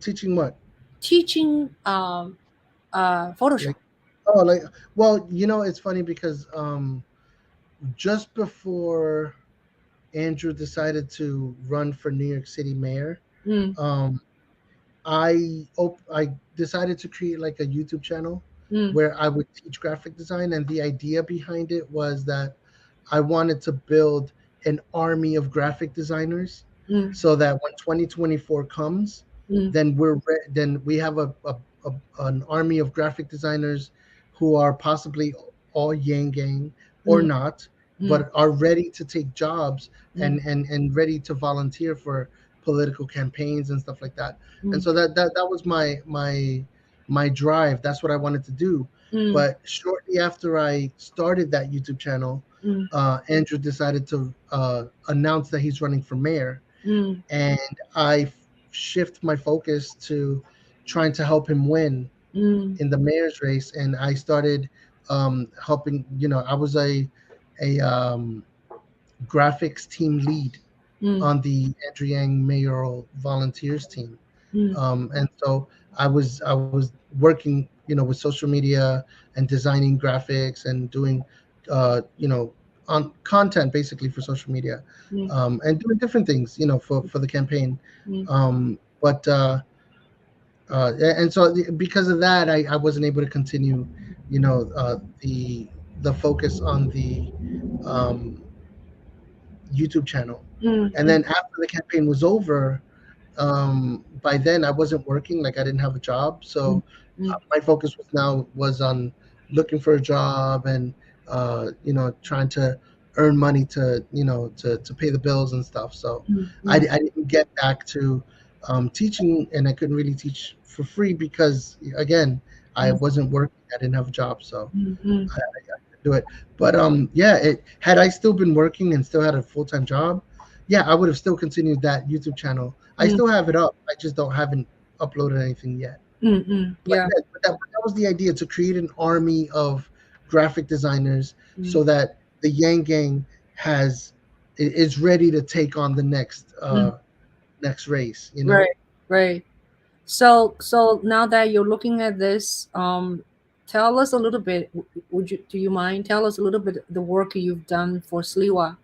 teaching what? Teaching Photoshop. Like, oh, like, well, it's funny because just before Andrew decided to run for New York City mayor, Mm. um, I decided to create like a YouTube channel Mm. where I would teach graphic design, and the idea behind it was that I wanted to build an army of graphic designers, Mm. so that when 2024 comes, Mm. then we have a an army of graphic designers who are possibly all Yang Gang or Mm. not, Mm. but are ready to take jobs Mm. and ready to volunteer for political campaigns and stuff like that. And Mm. so that was my drive. That's what I wanted to do. Mm. But shortly after I started that YouTube channel, Mm. Andrew decided to announce that he's running for mayor, Mm. and I shift my focus to trying to help him win Mm. in the mayor's race. And I started helping. I was a graphics team lead Mm. on the Andrew Yang mayoral volunteers team. Mm. And so I was working, with social media and designing graphics and doing, on content basically for social media, Mm. and doing different things, for the campaign. Mm. But and so because of that, I wasn't able to continue, the focus on the um, YouTube channel. Mm. And Mm. then after the campaign was over, by then I wasn't working, like I didn't have a job. Mm. So Mm. my focus was on looking for a job and trying to earn money to pay the bills and stuff. So Mm. I, Mm. I didn't get back to teaching, and I couldn't really teach for free because, again, I Mm. wasn't working. I didn't have a job, so Mm. Mm. I could do it. But yeah, had I still been working and still had a full-time job, yeah, I would have still continued that YouTube channel. I Mm. still have it up. I just don't haven't uploaded anything yet. Mm. Mm. But Yeah. that was the idea, to create an army of graphic designers Mm. so that the Yang Gang is ready to take on the Mm. next race. Right. Right. So now that you're looking at this, tell us a little bit. Would you do you mind tell us a little bit the work you've done for Sliwa?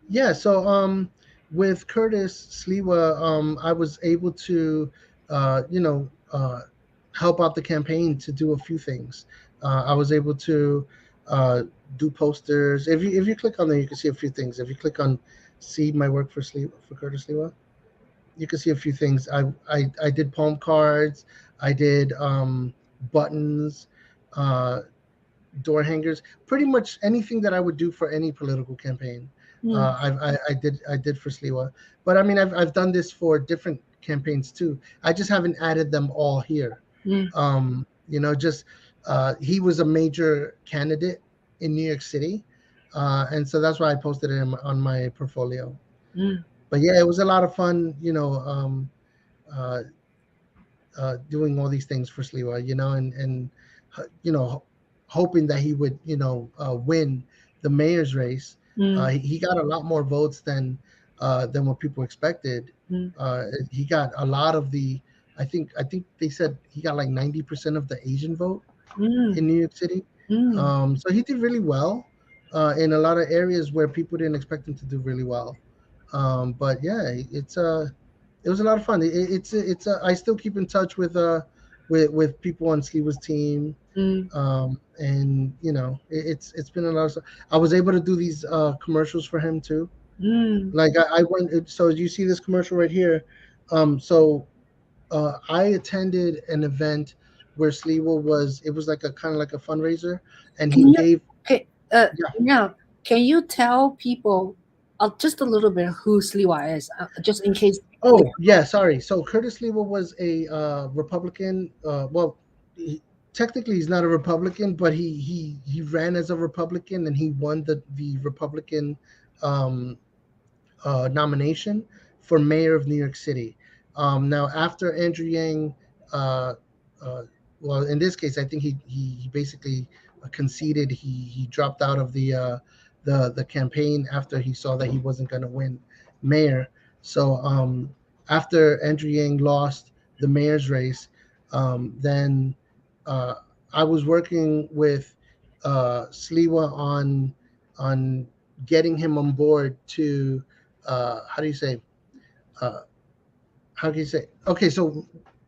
Yeah, so with Curtis Sliwa, I was able to help out the campaign to do a few things. I was able to uh, do posters. If you click on there, you can see a few things. If you click on see my work for Curtis Sliwa, you can see a few things. I did poem cards. I did buttons, uh, door hangers, pretty much anything that I would do for any political campaign. Mm. I did for Sliwa, but I mean I've done this for different campaigns too. I just haven't added them all here. Mm. Just he was a major candidate in New York City, and so that's why I posted it on my portfolio. Mm. But yeah, it was a lot of fun, uh, doing all these things for Sliwa, and hoping that he would, win the mayor's race. Mm. He got a lot more votes than what people expected. Mm. He got a lot of the. I think they said he got like 90% of the Asian vote Mm. in New York City. Mm. So he did really well in a lot of areas where people didn't expect him to do really well. But yeah, it was a lot of fun. I still keep in touch with people on Sliwa's team, Mm. and it's been a lot of stuff. I was able to do these commercials for him too. Mm. Like I went. So you see this commercial right here. So I attended an event where Sliwa was. It was like a kind of like a fundraiser, and he Can you gave. can, uh Yeah. now can you tell people just a little bit who Sliwa is, just in case they Oh, yeah, sorry. So Curtis Lewa was a Republican. Well, he, technically he's not a Republican, but he ran as a Republican and he won the Republican um, nomination for mayor of New York City. Now, after Andrew Yang, uh, uh, well, in this case, I think he basically conceded. He dropped out of the campaign after he saw that he wasn't going to win mayor. So after Andrew Yang lost the mayor's race, then uh, I was working with Sliwa on getting him on board to how do you say uh, how can you say okay, so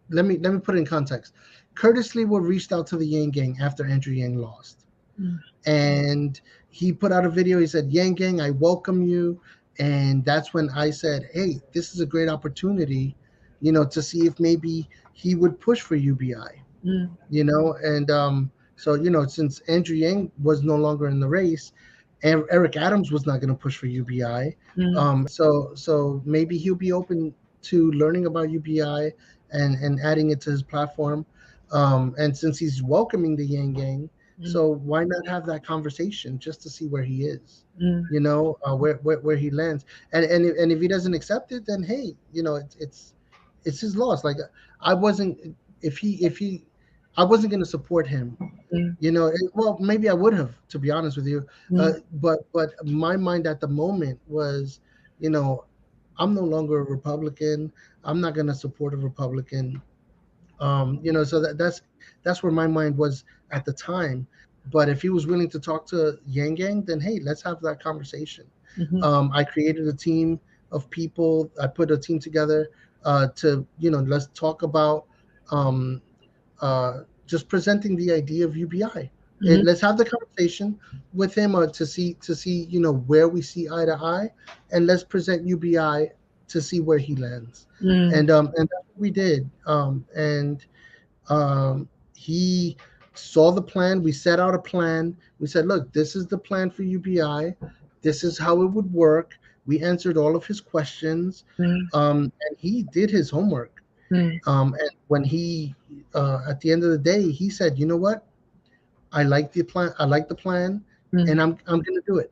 let me put it in context. Curtis Lewa reached out to the Yang Gang after Andrew Yang lost, Mm, and he put out a video. He said, Yang Gang, I welcome you. And that's when I said, hey, this is a great opportunity, to see if maybe he would push for UBI, mm, and so since Andrew Yang was no longer in the race, Eric Adams was not going to push for UBI. mm, So maybe he'll be open to learning about UBI and adding it to his platform. And since he's welcoming the Yang Gang, mm, so why not have that conversation just to see where he is, mm, where he lands. And if he doesn't accept it, then hey, it's his loss. Like I wasn't if he I wasn't going to support him. mm, Well, maybe I would have, to be honest with you. mm, But my mind at the moment was, you know, I'm no longer a Republican. I'm not going to support a Republican. So that's where my mind was at the time. But if he was willing to talk to Yang Gang, then hey, let's have that conversation. mhm, I created a team of people. I put a team together to let's talk about um, just presenting the idea of UBI. mhm, Let's have the conversation with him to see where we see eye to eye, and let's present UBI to see where he lands. mm, And that's what we did. And he saw the plan. We set out a plan. We said, look, this is the plan for UBI. This is how it would work. We answered all of his questions, mm, and he did his homework. mm, And when at the end of the day, he said, you know what? I like the plan. I like the plan, mm, and I'm going to do it.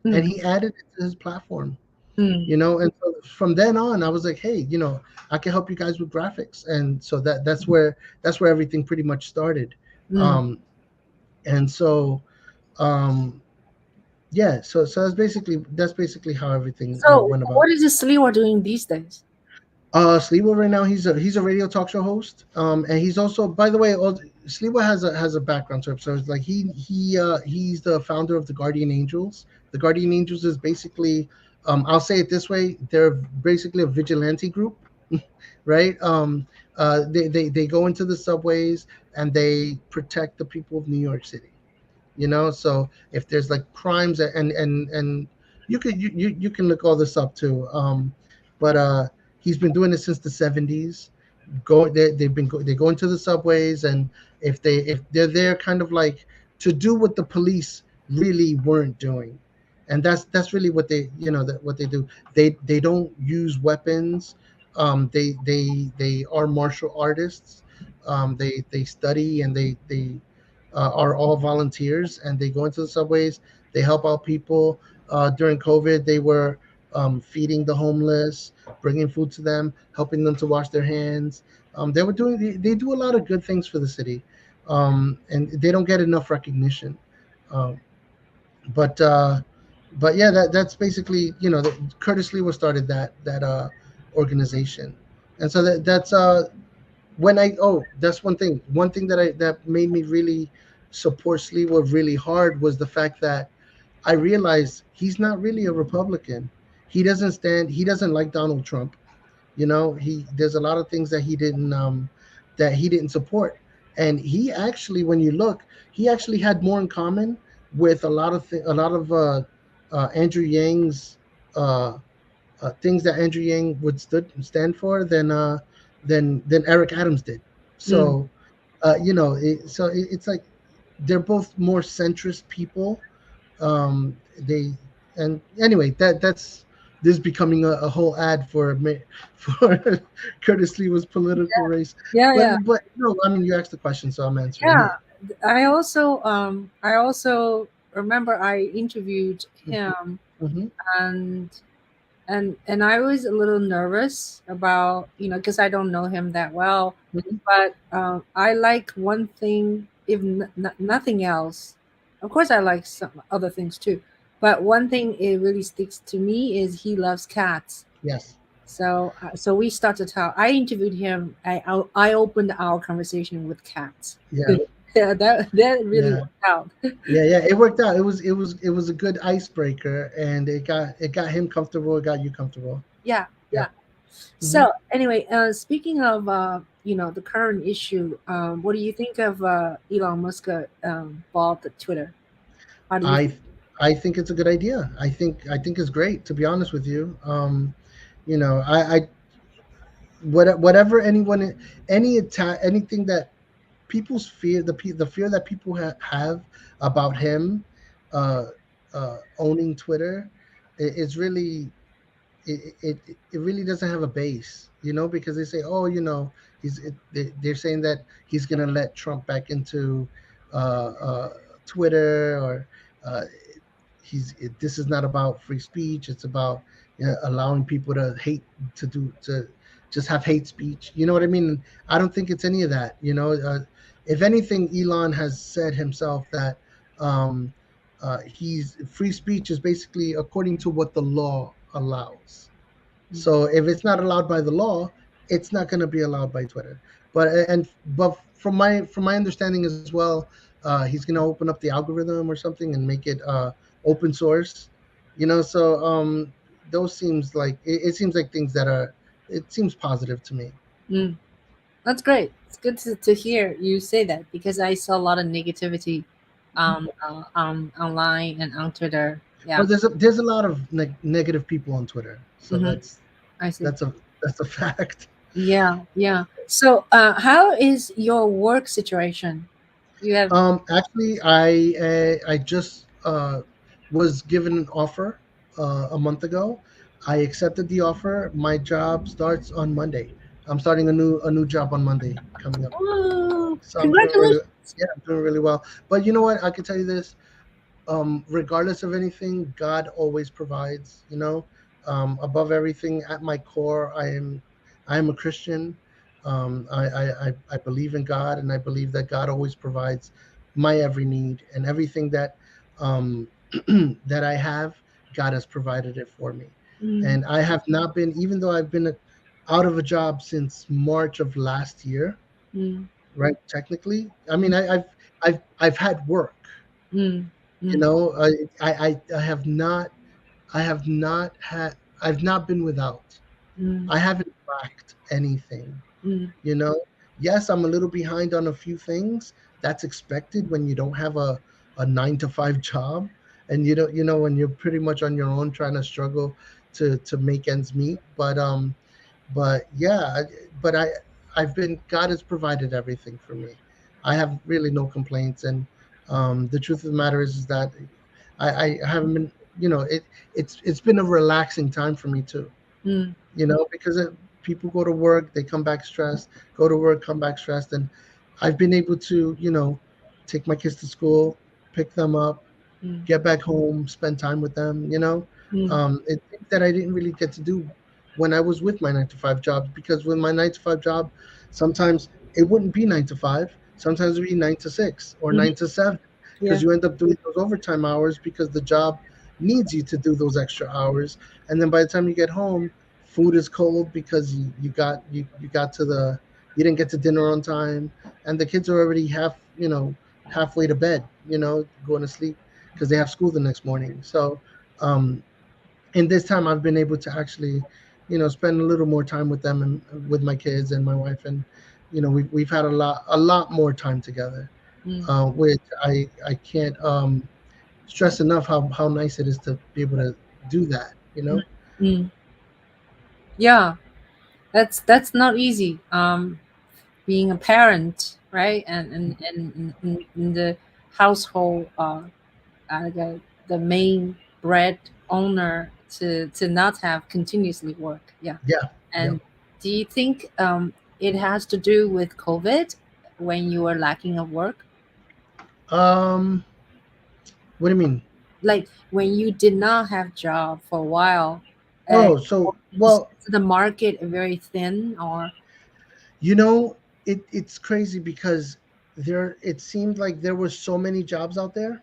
And mm, he added it to his platform. mm, And so from then on, I was like, hey, I can help you guys with graphics. And so that's where everything pretty much started. mm. Um, and so um, yeah, so that's basically how everything So, went about. what is this Sliwa doing these days? Sliwa right now he's a radio talk show host. And he's also, by the way, Sliwa has a background. So it's like he's the founder of the Guardian Angels. The Guardian Angels is basically, I'll say it this way, they're basically a vigilante group, right? They go into the subways and they protect the people of New York City. So if there's like crimes, and you can look all this up too. But he's been doing it since the 70s. They go into the subways, and if they're there kind of like to do what the police really weren't doing. And that's really what they do. They don't use weapons. They are martial artists. They study, and they are all volunteers, and they go into the subways. They help out people. During COVID, they were feeding the homeless, bringing food to them, helping them to wash their hands. They do a lot of good things for the city, and they don't get enough recognition. Um, but yeah, that's basically Curtis Lee was started that organization. And so that's when I oh that's one thing that made me really support Sliwa really hard was the fact that I realized he's not really a Republican. He doesn't like Donald Trump. He there's a lot of things that he didn't support. And he actually, when you look, he actually had more in common with a lot of Andrew Yang's uh, things that Andrew Yang would stand for than Eric Adams did. Mm, So it's like they're both more centrist people. They and anyway, that's this becoming a whole ad for for Curtis Lee was political race. Yeah, yeah, But no, I mean you asked the question, so I'm answering yeah. it. I also remember I interviewed him, Hmm. and and I was a little nervous about, because I don't know him that well, Hmm. but I like one thing, if nothing else. Of course, I like some other things too, but one thing it really sticks to me is he loves cats. Yes. So we started to talk. I interviewed him. I opened our conversation with cats. Yeah. Yeah, that really Yeah. worked out. Yeah, yeah, it worked out. It was a good icebreaker, and it got him comfortable. It got you comfortable. Yeah, Yeah. yeah. Hmm. So anyway, speaking of the current issue, what do you think of Elon Musk bought the Twitter? How do you I think? I think it's a good idea. I think it's great. To be honest with you, I whatever anyone any attack anything that people's fear the fear that people have about him uh, owning Twitter is really it really doesn't have a base, because they say, oh, they're saying that he's gonna let Trump back into Twitter, or uh, this is not about free speech. It's about allowing people to hate to just have hate speech. You know what I mean? I don't think it's any of that. If anything, Elon has said himself that um, he's free speech is basically according to what the law allows. So if it's not allowed by the law, it's not going to be allowed by Twitter. But from my understanding as well, he's going to open up the algorithm or something and make it open source. So those it seems like things that are it seems positive to me. Mm, that's great. It's good to hear you say that, because I saw a lot of negativity online and on Twitter. Yeah. Well, there's a lot of negative people on Twitter, so Hmm. that's I see. that's a that's a fact. Yeah, yeah. So, how is your work situation? You have. Actually, I just was given an offer a month ago. I accepted the offer. My job starts on Monday. I'm starting a new job on Monday coming up. Oh, So I'm doing really congratulations. yeah, I'm doing really well. But you know what? I can tell you this. Regardless of anything, God always provides. Above everything, at my core, I am a Christian. I believe in God, and I believe that God always provides my every need, and everything that um, that I have, God has provided it for me. Mm, And I have not been, even though I've been out of a job since March of last year, mm, right? Technically, I mean, I've had work. mm, You mm, know, I have not I have not had I've not been without. mm, I haven't lacked anything. mm, You know, yes, I'm a little behind on a few things. That's expected when you don't have a 9 to 5 job, and when you're pretty much on your own trying to struggle to make ends meet. But yeah, but I've been God has provided everything for me. I have really no complaints, and the truth of the matter is that I haven't been, it's been a relaxing time for me too, mm, because people go to work, they come back stressed, go to work, come back stressed, and I've been able to, take my kids to school, pick them up, mm, get back home, spend time with them. mm, It's things that I didn't really get to do when I was with my 9 to 5 jobs, because with my 9 to 5 job, sometimes it wouldn't be 9 to 5. Sometimes it'd be 9 to 6 or mhm. 9 to 7, Yeah. because you end up doing those overtime hours because the job needs you to do those extra hours. And then by the time you get home, food is cold because you got to the you didn't get to dinner on time, and the kids are already halfway to bed, going to sleep because they have school the next morning. So, um, in this time, I've been able to actually, spend a little more time with them and with my kids and my wife, and we've had a lot more time together, Mm, which I can't stress enough how nice it is to be able to do that. mm, mm. Yeah, that's not easy. Being a parent, right? And in the household, the main bread owner. to not have continuously work. Yeah. Yeah, yeah. And do you think it has to do with COVID when you were lacking of work? Um, what do you mean? Like when you did not have job for a while, and Oh, so is well, the market very thin or? you know, it's crazy because it seemed like there were so many jobs out there,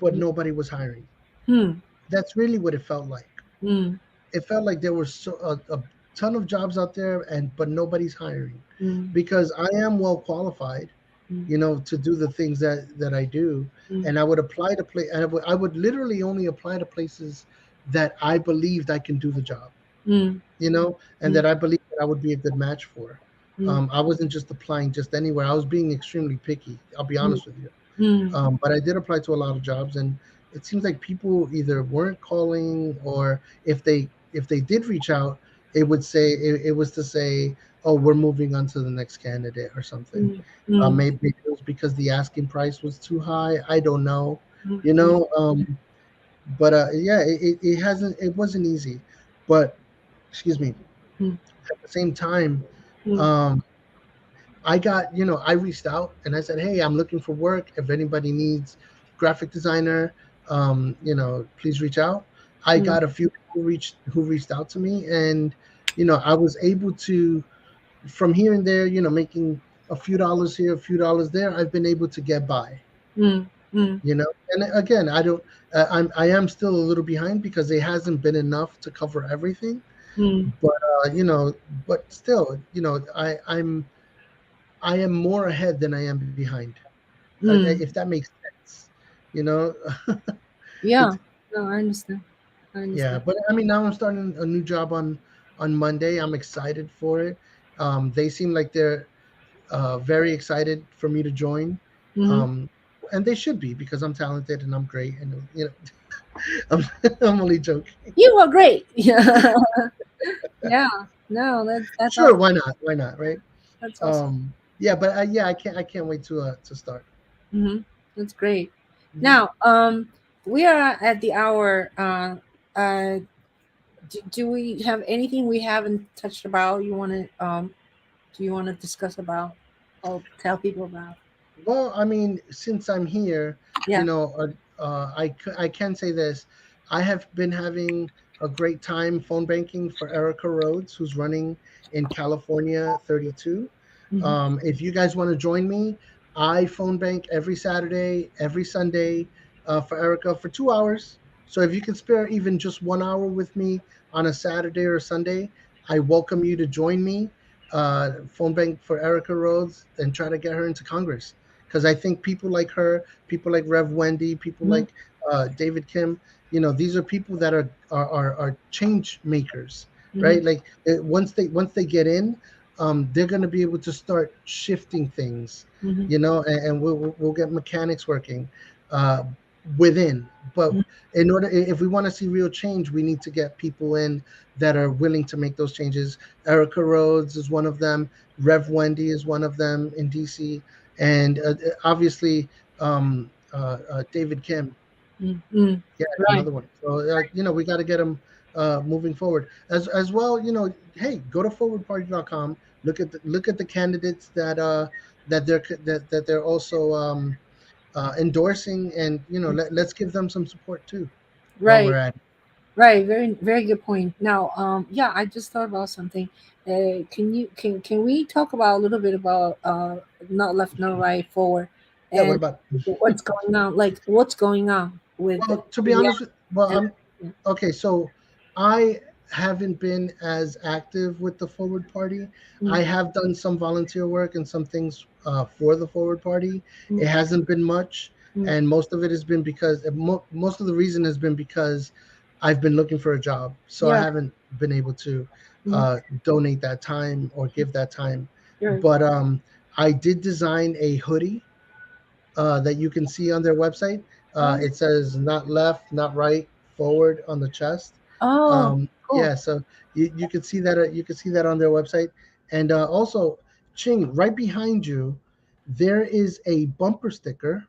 but nobody was hiring. Hmm. That's really what it felt like. Hmm. It felt like there were a ton of jobs out there, and but nobody's hiring Hmm. because I am well qualified, Hmm. to do the things that I do, Hmm. and I would apply to play, and I would literally only apply to places that I believed I can do the job, Hmm. and that I believe that I would be a good match for. Hmm. I wasn't just applying just anywhere. I was being extremely picky. I'll be Hmm. honest with you. Hmm. But I did apply to a lot of jobs, and it seems like people either weren't calling, or if they did reach out, it was to say, "Oh, we're moving on to the next candidate" or something. Hmm. Hmm. Maybe it was because the asking price was too high. I don't know, Hmm. you know. But yeah, it wasn't easy, but excuse me. Hmm. At the same time, Hmm. um, I reached out and I said, "Hey, I'm looking for work. If anybody needs graphic designer, please reach out." I Hmm. got a few people who reached out to me, and I was able to, from here and there, making a few dollars here, a few dollars there. I've been able to get by, Hmm. Hmm. And again, I don't. I am still a little behind because it hasn't been enough to cover everything, Hmm. but but still, I am more ahead than I am behind, if Hmm. that makes sense. You know, Yeah. it's No, I understand. I yeah. understand. But I mean, now I'm starting a new job on Monday. I'm excited for it. They seem like they're very excited for me to join, Hmm. um, and they should be because I'm talented and I'm great. And I'm I'm only joking. You were great. Yeah. Yeah. No, that's Sure, awesome. why not? Why not? Right? That's awesome. Yeah, but yeah, I can't wait to start. Hmm. That's great. Mhm. Now, we are at the hour. Uh, do we have anything we haven't touched about? You want to do you want to discuss about or tell people about? Well, I mean, since I'm here, Yeah. I can say this. I have been having a great time phone banking for Erica Rhodes, who's running in California 32. Hmm. If you guys want to join me, I phone bank every Saturday, every Sunday, for Erica for 2 hours. So if you can spare even just 1 hour with me on a Saturday or a Sunday, I welcome you to join me. Phone bank for Erica Rhodes and try to get her into Congress, because I think people like her, people like Rev Wendy, people Hmm. like David Kim, these are people that are change makers, Hmm. right? Like once they get in, they're going to be able to start shifting things, Hmm. and we'll get mechanics working uh, within. But if we want to see real change, we need to get people in that are willing to make those changes. Erica Rhodes is one of them. Rev Wendy is one of them in DC, and obviously David Kim, Hmm. yeah, Right. another one. So we got to get them moving forward as well. Hey, go to forwardparty.com. Look at the candidates that they're also endorsing, and let's give them some support too while we're Right. at it. Right. Very very good point. Now, yeah, I just thought about something. Can we talk about a little bit about not left, not right, forward, Yeah. What and about? what's going on? Like what's going on with Well, to be the honest with, well, and I'm okay. So I haven't been as active with the Forward Party. mm, I have done some volunteer work and some things for the Forward Party. mm, It hasn't been much, mm, and most of it has been because most of the reason has been because I've been looking for a job, so I yeah, haven't been able to mm, donate that time or give that time. right. But I did design a hoodie that you can see on their website. Oh, It says not left, not right, forward on the chest. oh, cool. Yeah, so you can see that on their website, and also Ching, right behind you, there is a bumper sticker,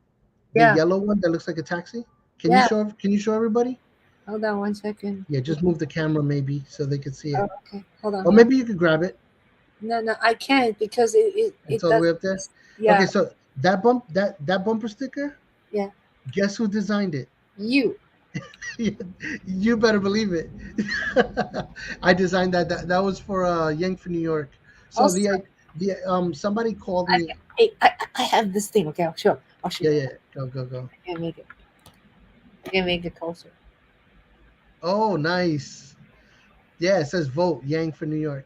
the Yeah, yellow one that looks like a taxi. Can you yeah. show? Can you show everybody? Hold on 1 second. Yeah, just move the camera maybe so they could see Oh, it. okay. Hold on. Or Hold on. maybe you could grab it. No, no, I can't because It's it all the does. way up there. Yeah, Okay, so that bumper sticker, yeah. guess who designed it? You. You better believe it. I designed that. That was for Yank for New York. So Also, the somebody called I, me. I have this thing. Okay, I'll show. I'll show Yeah, you. yeah. Go, go, go. I can make it. I can make it closer. Oh, nice. Yeah, it says vote Yank for New York.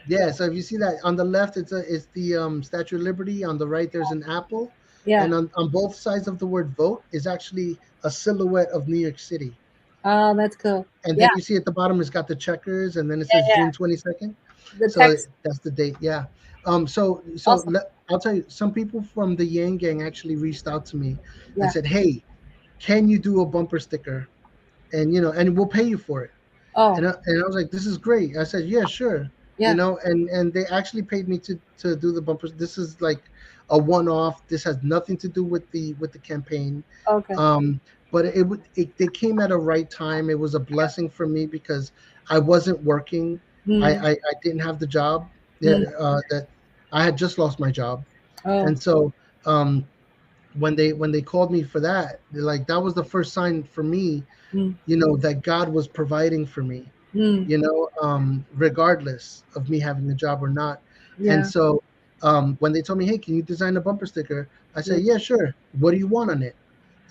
Yeah, so if you see that on the left, it's the Statue of Liberty. On the right, there's an apple, Yeah. and on both sides of the word vote is actually a silhouette of New York City. Oh, that's cool. And Yeah, then you see at the bottom, it's got the checkers, and then it yeah, says yeah. June 22nd. The So text. that's the date. Yeah. Awesome. I'll tell you, some people from the Yang Gang actually reached out to me and Yeah. said, "Hey, can you do a bumper sticker? And and we'll pay you for it." Oh, And I was like, "This is great." I said, "Yeah, sure." yeah. And they actually paid me to do the bumpers. This is like a one off. This has nothing to do with the campaign. Okay. Um, but they came at a right time. It was a blessing for me because I wasn't working. Hmm. I didn't have the job. Yeah, Hmm. that I had just lost my job, Oh. and so um, when they called me for that, like that was the first sign for me, Hmm. that God was providing for me, Hmm. regardless of me having a job or not. And Yeah. so when they told me, "Hey, can you design a bumper sticker?" I Yeah. said, "Yeah, sure. What do you want on it?"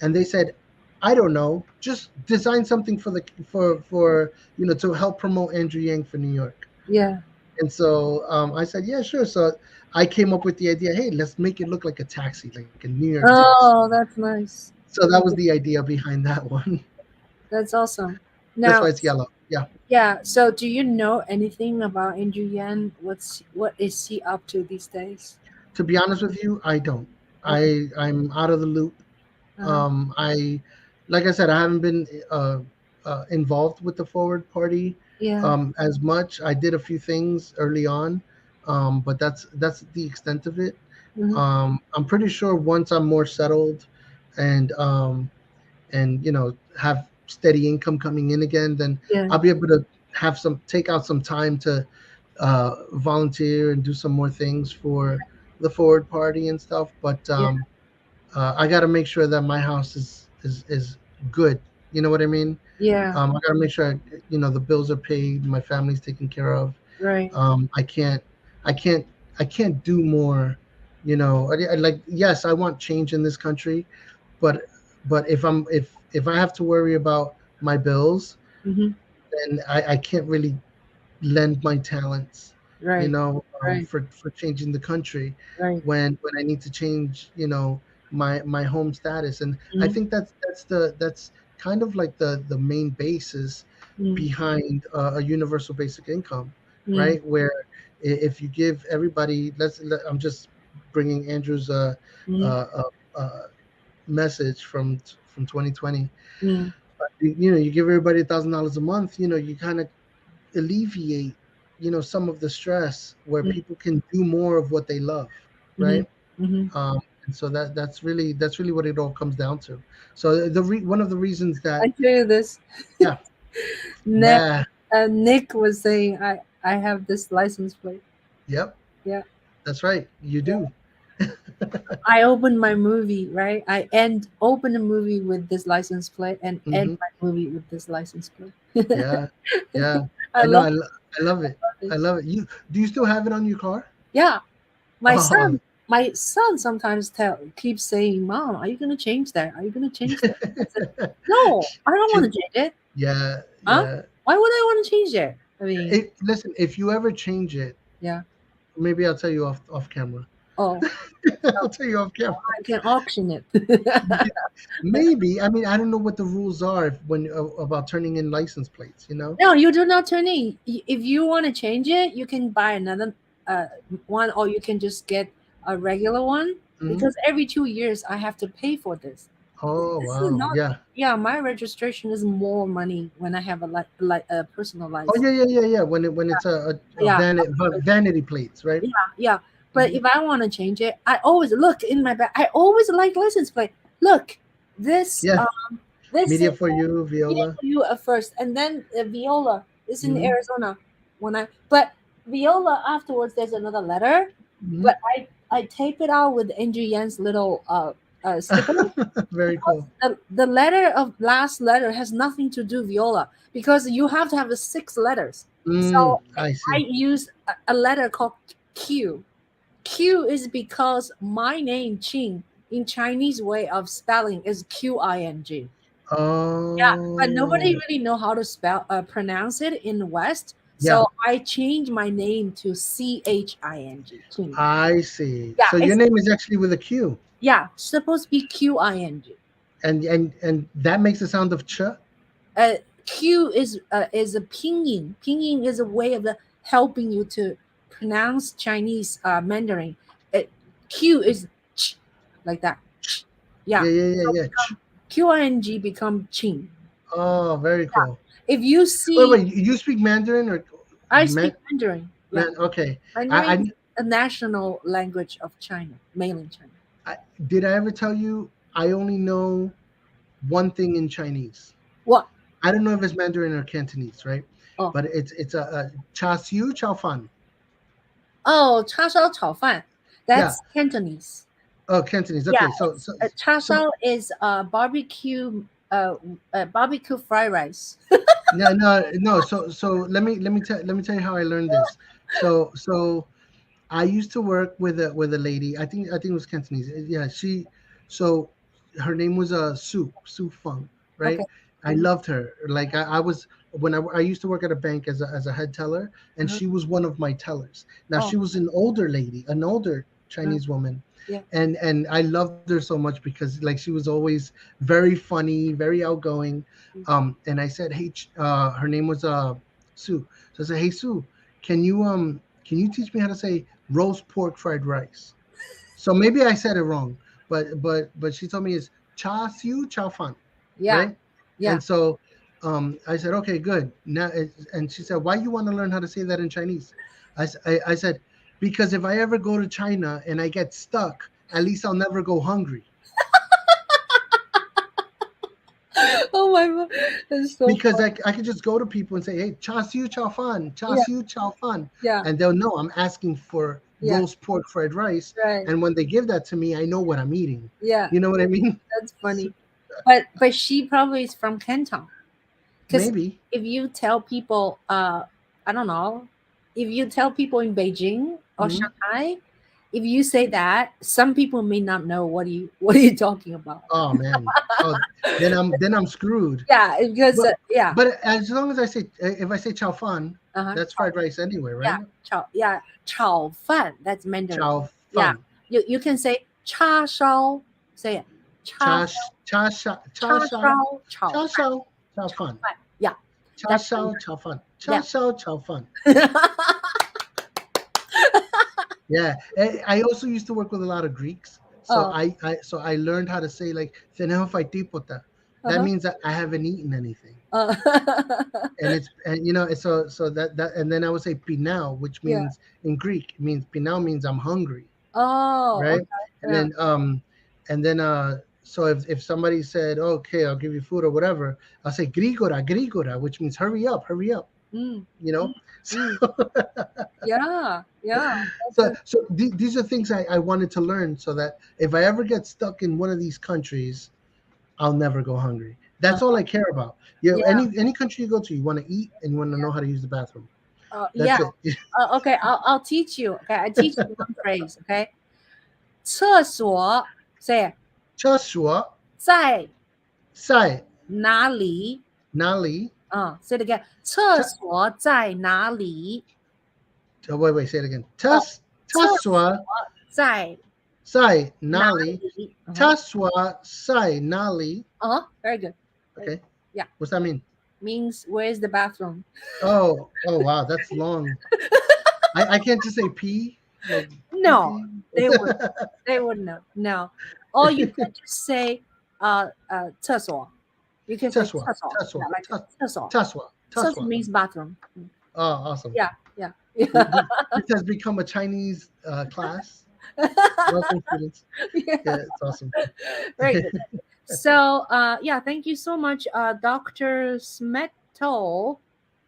And they said, "I don't know. Just design something for to help promote Andrew Yang for New York." Yeah. And so I said, "Yeah, sure." So I came up with the idea. Hey, let's make it look like a taxi, like a New York taxi. Oh, that's nice. So that was the idea behind that one. That's awesome. That's why Now, it's yellow. Yeah. yeah. So, do you know anything about Andrew Yan? What is he up to these days? To be honest with you, I don't. Okay. I'm out of the loop. Uh-huh. I Like I said, I haven't been involved with the forward party Yeah. as much. I did a few things early on, but that's the extent of it. Hmm. I'm pretty sure once I'm more settled and have steady income coming in again, then Yeah. I'll be able to take out some time to volunteer and do some more things for the forward party and stuff. But Yeah. I got to make sure that my house is good. You know what I mean? Yeah. I got to make sure the bills are paid, my family's taken care of. Right. I can't I can't I can't do more. Like, yes, I want change in this country, but if I have to worry about my bills, Hmm. then I can't really lend my talents, Right. Right. for changing the country Right. when I need to change, my home status. And I Mm-hmm. think that's kind of like the main basis Mm-hmm. behind a universal basic income, Mm-hmm. right? Where if you give everybody, I'm just bringing Andrew's uh, uh, uh, message from 2020. Mm-hmm. You give everybody $1,000 a month, you kind of alleviate some of the stress where people can do more of what they love, Mm-hmm. right? Mm-hmm. And so that's really what it all comes down to. So one of the reasons I that, tell you this. yeah, Nick, yeah, Nick was saying, I have this license plate. yep, Yeah. that's right, you Yeah. do. I opened my movie, right? I end open the movie with this license plate and end Hmm. my movie with this license plate. Yeah, yeah, I I know, love I love it. I this. love it. Do you still have it on your car? Yeah. My Oh. son, my son sometimes keeps saying, "Mom, are you gonna change that? Are you gonna change that?" I said, "No, I don't want Should- to change it. yeah, Huh? yeah. Why would I want to change it? I mean, Listen, if you ever change it, yeah. maybe I'll tell you off camera. Oh, I'll tell you off camera. I can auction it." Maybe. I mean, I don't know what the rules are about turning in license plates. No, you do not turn in. If you want to change it, you can buy another uh, one, or you can just get a regular one. Hmm. Because every 2 years I have to pay for this. Oh This is wow, not. yeah. Yeah, my registration is more money when I have like a personal Oh license. yeah, yeah, yeah, yeah. When it's a Yeah, vanity plates, right? yeah, yeah. But Hmm. if I want to change it, I always look in my bag. I always like license plate. Look, this Yeah, This Media is for you, meaning viola. for you at first, and then viola is in Hmm. Arizona. But viola afterwards, there's another letter, Hmm. but I tape it out with Andrew Yan's little sticker Very because cool. the letter of last letter has nothing to do viola because you have to have the six letters. So I I see. use a letter called Q. Q is because my name Ching in Chinese way of spelling is Qing. Yeah, but nobody Oh, really know how to spell pronounce it in the West. yeah, So I changed my name to Ching. Ching. I see. Yeah, So your it's name is actually with a Q, yeah supposed to be Qing. and that makes the sound of ch. Uh, Q is a pinyin. Pinyin is a way of helping you to pronounce Chinese Mandarin. Uh, Q is ch, like that. Ch. Yeah. Yeah, yeah, yeah, So yeah. Ch. Qing become Qing. Oh, very cool. If you Wait, see, wait. You speak Mandarin or I man? speak Mandarin. Yeah, Man, okay. Mandarin I, is a national language of China, mainland China. I did I ever tell you I only know one thing in Chinese. What? I don't know if it's Mandarin or Cantonese, right? Oh, But it's a cha siu chao fan. oh, 叉烧炒饭. Yeah. That's Cantonese. Oh, Cantonese. Yeah, Okay. So it's so cha so shao is uh, barbecue fried rice. no, no, no. So let me tell you how I learned this. So I used to work with a lady. I think it was Cantonese. Yeah, so her name was Su Feng, right? Okay. I loved her. Like I was when I used to work at a bank as a head teller, and Uh-huh. she was one of my tellers. Now Oh, she was an older lady, an older uh, Chinese woman, yeah. and I loved her so much because like she was always very funny, very outgoing. And I said, hey, her name was Sue. So I said, hey Sue, can you teach me how to say roast pork fried rice? So maybe I said it wrong, but she told me it's cha siu cha fan, Yeah. right? Yeah. And so I said, okay, good. Now, and she said, why you want to learn how to say that in Chinese? I said, because if I ever go to China and I get stuck, at least I'll never go hungry. Oh my god, that's so Because funny. I could just go to people and say, hey, cha siu cha fan, cha Yeah. siu cha fan, Yeah. and they'll know I'm asking for Yeah. roast pork fried rice. Right. And when they give that to me, I know what I'm eating. Yeah. You know what I mean? That's funny. But she probably is from Canton. Because Maybe. if you tell people, I don't know, if you tell people in Beijing or Mhm. Shanghai, if you say that, some people may not know what are you talking about. Oh man. Oh, then I'm screwed. Yeah, because But yeah, but as long as I say if I say chow fan, uh-huh. that's fried rice anyway, Yeah, right? yeah, 炒饭, that's Mandarin. Chow Yeah, fan. you can say 叉烧, say it. 叉 Cha cha sha cha sha 叉烧炒饭, cha shao chow fan. 炒饭. Yeah, Cha that's shao Mandarin. chow fan. Cha Yeah. shao chow fan. Yeah. I also used to work with a lot of Greeks. So Oh, I learned how to say like "Tenemos tipota." That uh-huh. means that I haven't eaten anything. Uh, And so that and then I would say pinao, which yeah. means in Greek it means pinao means I'm hungry, Oh, right? okay. And Yeah. then so if somebody said, okay, I'll give you food or whatever, I'll say grigora grigora, which means hurry up, Mm, you know. mm, mm. Yeah, yeah. That's So a, these are things I wanted to learn so that if I ever get stuck in one of these countries, I'll never go hungry. That's all I care about. yeah. Any country you go to, you want to eat and you want to know how to use the bathroom. Yeah. That's it. Okay, I'll teach you. Okay, I teach you one phrase. Okay, 厕所 say it, 厕所在在哪里? 哪里? Say it again. 厕 厕所在哪里? wait, say it again. 呃，厕所厕所在在哪哪里? 里？Uh-huh. 厕所在哪里? Uh-huh. Very good. Very Okay. good. Yeah. What's that mean? Means where's the bathroom? Oh wow, that's long. I can't just say pee like pee No, pee. they would. They would know. No. Or you could just say 厕所. You can say 厕所. Yeah, like 厕所. 厕所 厕所. means bathroom. Oh, awesome. Yeah, yeah. Yeah. This has become a Chinese class. Welcome, students. Yeah. Yeah, it's awesome. Very good. So, yeah, thank you so much, Dr. Smeto.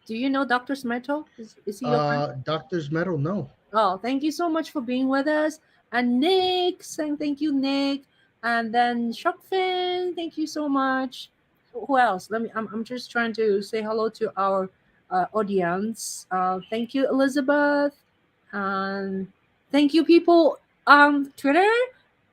Do you know Dr. Smeto? Is he your friend? Doctor's Metal, no. Oh, thank you so much for being with us. And Nick, saying thank you, Nick. And then Sharkfin, thank you so much. Who else? I'm just trying to say hello to our audience. Thank you, Elizabeth. And thank you, people on Twitter,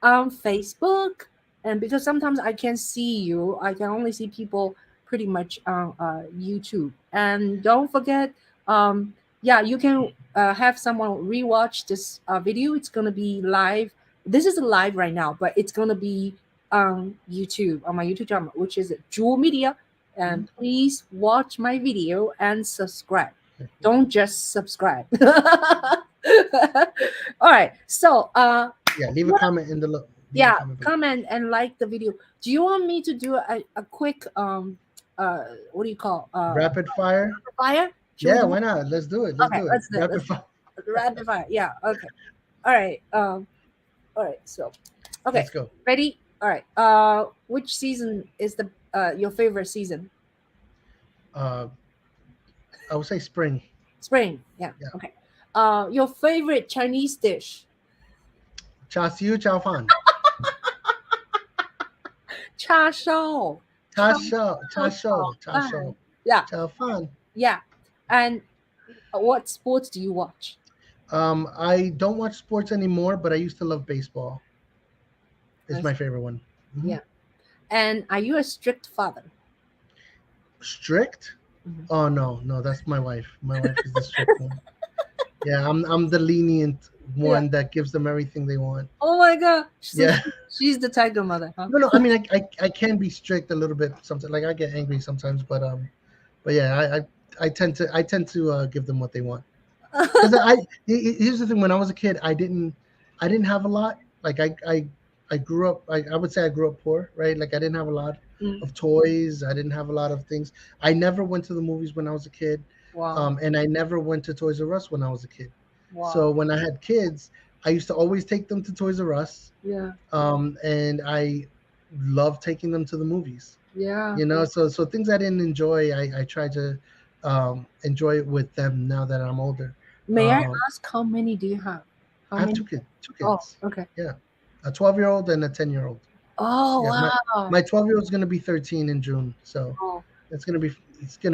on Facebook. And because sometimes I can't see you, I can only see people pretty much on YouTube. And don't forget, yeah, you can have someone rewatch this video. It's gonna be live. This is live right now, but it's gonna be on YouTube, on my YouTube channel, which is Juhl Media. And Mhm. please watch my video and subscribe. Don't just subscribe. All right. So Yeah, leave a what, comment in the leave a yeah, comment below. comment and like the video. Do you want me to do a quick what do you call Rapid fire. fire? Should we Yeah, do why it? not? Let's do it. Let's Okay, do it. let's do it. Rapid Let's fire. rapid fire. Yeah. Okay. All right. All right. So, okay. Let's go. Ready? All right. Which season is the your favorite season? Uh, I would say spring. Spring. Yeah. Yeah. Okay. Your favorite Chinese dish? Cha siu, chow fan. Cha shao. Cha Cha shou, cha shao shou, cha fan. shou, Yeah. chow fan. Yeah. And what sports do you watch? I don't watch sports anymore, but I used to love baseball. Is I my see. favorite one. Hmm. Yeah. And are you a strict father? Strict? Mhm. Oh no, no, that's my wife. My wife is the strict one. Yeah, I'm the lenient Yeah. one that gives them everything they want. Oh my God. So Yeah. she's the tiger mother, huh? No, no. I mean, I can be strict a little bit sometimes. Like I get angry sometimes, but yeah, I tend to give them what they want. Because here's the thing. When I was a kid, I didn't have a lot. Like I grew up. I would say I grew up poor, right? Like I didn't have a lot Mm, of toys. I didn't have a lot of things. I never went to the movies when I was a kid, wow. and I never went to Toys R Us when I was a kid. Wow. So when I had kids, I used to always take them to Toys R Us, Yeah. and I love taking them to the movies. Yeah. So things I didn't enjoy, I try to enjoy it with them now that I'm older. May I Um, ask how many do you have? How I have many? two Oh, kids. okay. Yeah, a 12-year-old and a 10-year-old. Oh, Yeah, my wow. my 12-year-old's gonna be 13 in June, so Oh, it's gonna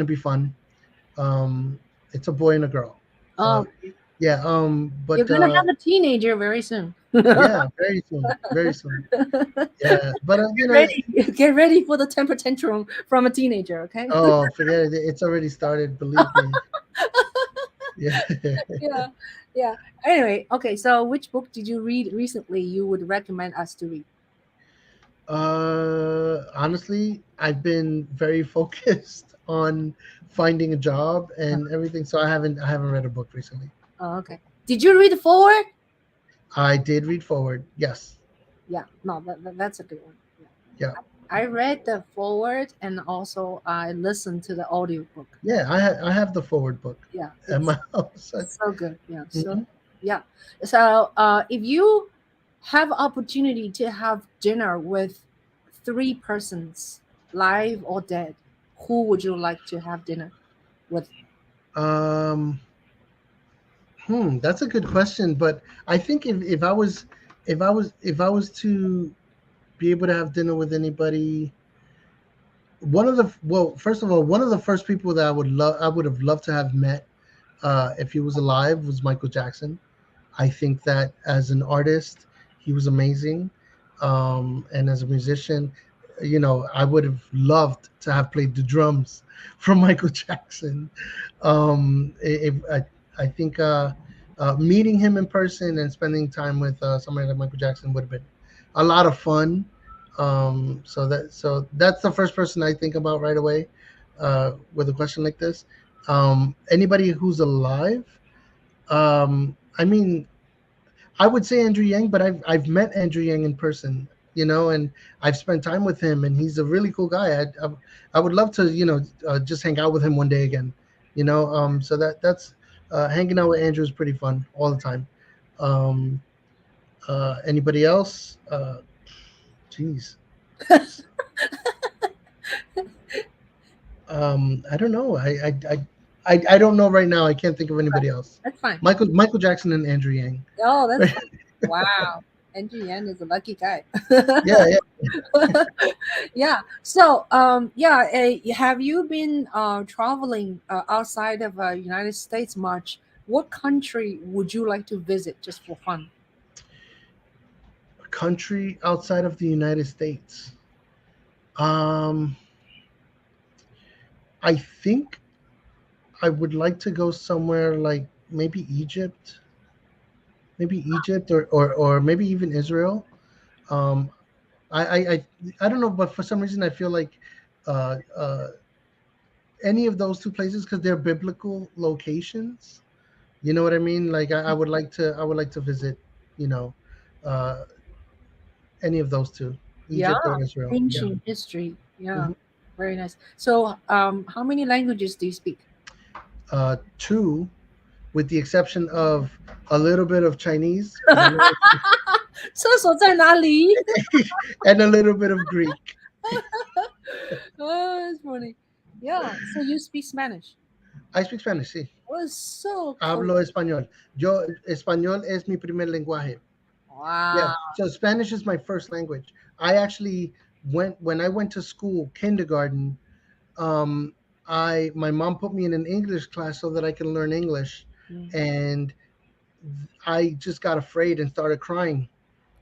be fun. Um, it's a boy and a girl. Uh, oh, yeah. you're But gonna have a teenager very soon. yeah, very soon, very soon. Yeah, but Get ready. Get ready for the temper tantrum from a teenager. Okay. oh, forget it. It's already started. Believe me. Yeah. Yeah. Yeah. Anyway, okay. So, which book did you read recently? You would recommend us to read? Honestly, I've been very focused on finding a job and everything, so I haven't read a book recently. Oh, okay. Did you read the forward? I did read forward. Yes. Yeah. No, that's a good one. Yeah. Yeah. I read the forward and also I listened to the audiobook. Yeah. I have the forward book Yeah, at it's my house. so good. Yeah, so Mhm. yeah. So if you have opportunity to have dinner with three persons, live or dead, who would you like to have dinner with? Um. That's a good question, but I think if I was to be able to have dinner with anybody, first of all, one of the first people that I would have loved to have met, if he was alive, was Michael Jackson. I think that as an artist, he was amazing, and as a musician, I would have loved to have played the drums from Michael Jackson. If I think meeting him in person and spending time with somebody like Michael Jackson would have been a lot of fun. So that's the first person I think about right away with a question like this. Anybody who's alive, I mean, I would say Andrew Yang, but I've met Andrew Yang in person, and I've spent time with him, and he's a really cool guy. I would love to, just hang out with him one day again, So that's hanging out with Andrew is pretty fun all the time. Anybody else? Jeez. I don't know. I don't know right now. I can't think of anybody else. That's fine. Michael Jackson and Andrew Yang. Oh, that's fine. Wow. Andrew Yan is a lucky guy. Yeah, yeah. Yeah. So, yeah, have you been traveling outside of United States much? What country would you like to visit just for fun? A country outside of the United States. Um, I think I would like to go somewhere like maybe Egypt or maybe even Israel. Um, I don't know, but for some reason I feel like uh, uh, any of those two places because they're biblical locations. You know what I mean? Like I would like to visit, you know, uh, any of those two, Yeah, Egypt or Israel. Yeah. ancient history. Yeah, Hmm. very nice. So, how many languages do you speak? Two, with the exception of a little bit of Chinese because I know, 厕所在哪里？ and a little bit of Greek. Oh, that's funny. Yeah, so you speak Spanish. I speak Spanish. Sí, Oh, so cool. hablo español. Yo español es mi primer lenguaje. Yeah. Wow. So Spanish is my first language. I actually went when I went to school, kindergarten. Um, I my mom put me in an English class so that I can learn English, Mm. and I just got afraid and started crying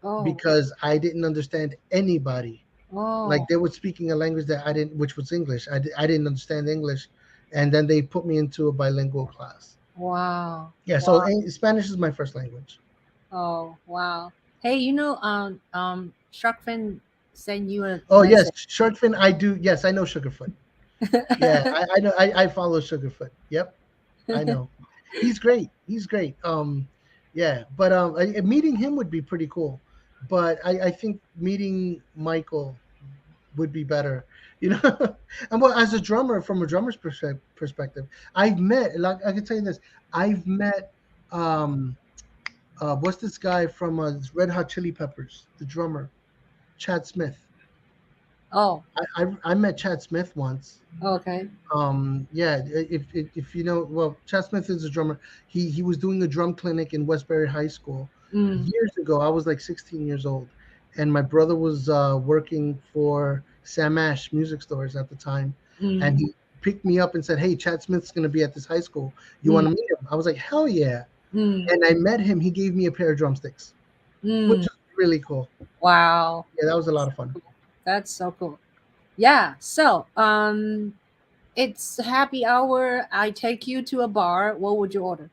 Oh, because I didn't understand anybody. Like oh, they were speaking a language that I didn't, which was English. I didn't understand English, and then they put me into a bilingual class. wow. Yeah, so Wow. Spanish is my first language. Oh, wow. Hey, Shark Fin sent you a Oh yes, message. Sharkfin. I do. Yes, I know Sugarfoot. Yeah, I know. I follow Sugarfoot. Yep, I know. He's great. He's great. Yeah, but meeting him would be pretty cool. But I think meeting Michael would be better. You know, and well, as a drummer, from a drummer's perspective, I've met. Like I can tell you this, I've met. Um, what's this guy from Red Hot Chili Peppers? The drummer, Chad Smith. Oh, I met Chad Smith once. okay. Yeah, if you know, well, Chad Smith is a drummer. He was doing a drum clinic in Westbury High School Mm, years ago. I was like 16 years old, and my brother was working for Sam Ash music stores at the time, and mm, he picked me up and said, "Hey, Chad Smith's going to be at this high school. You mm, want to meet him?" I was like, "Hell yeah!" mm, And I met him. He gave me a pair of drumsticks, which mm. was really cool. Wow. Yeah, that was a lot of fun. That's so cool. Yeah. So, it's happy hour. I take you to a bar. What would you order?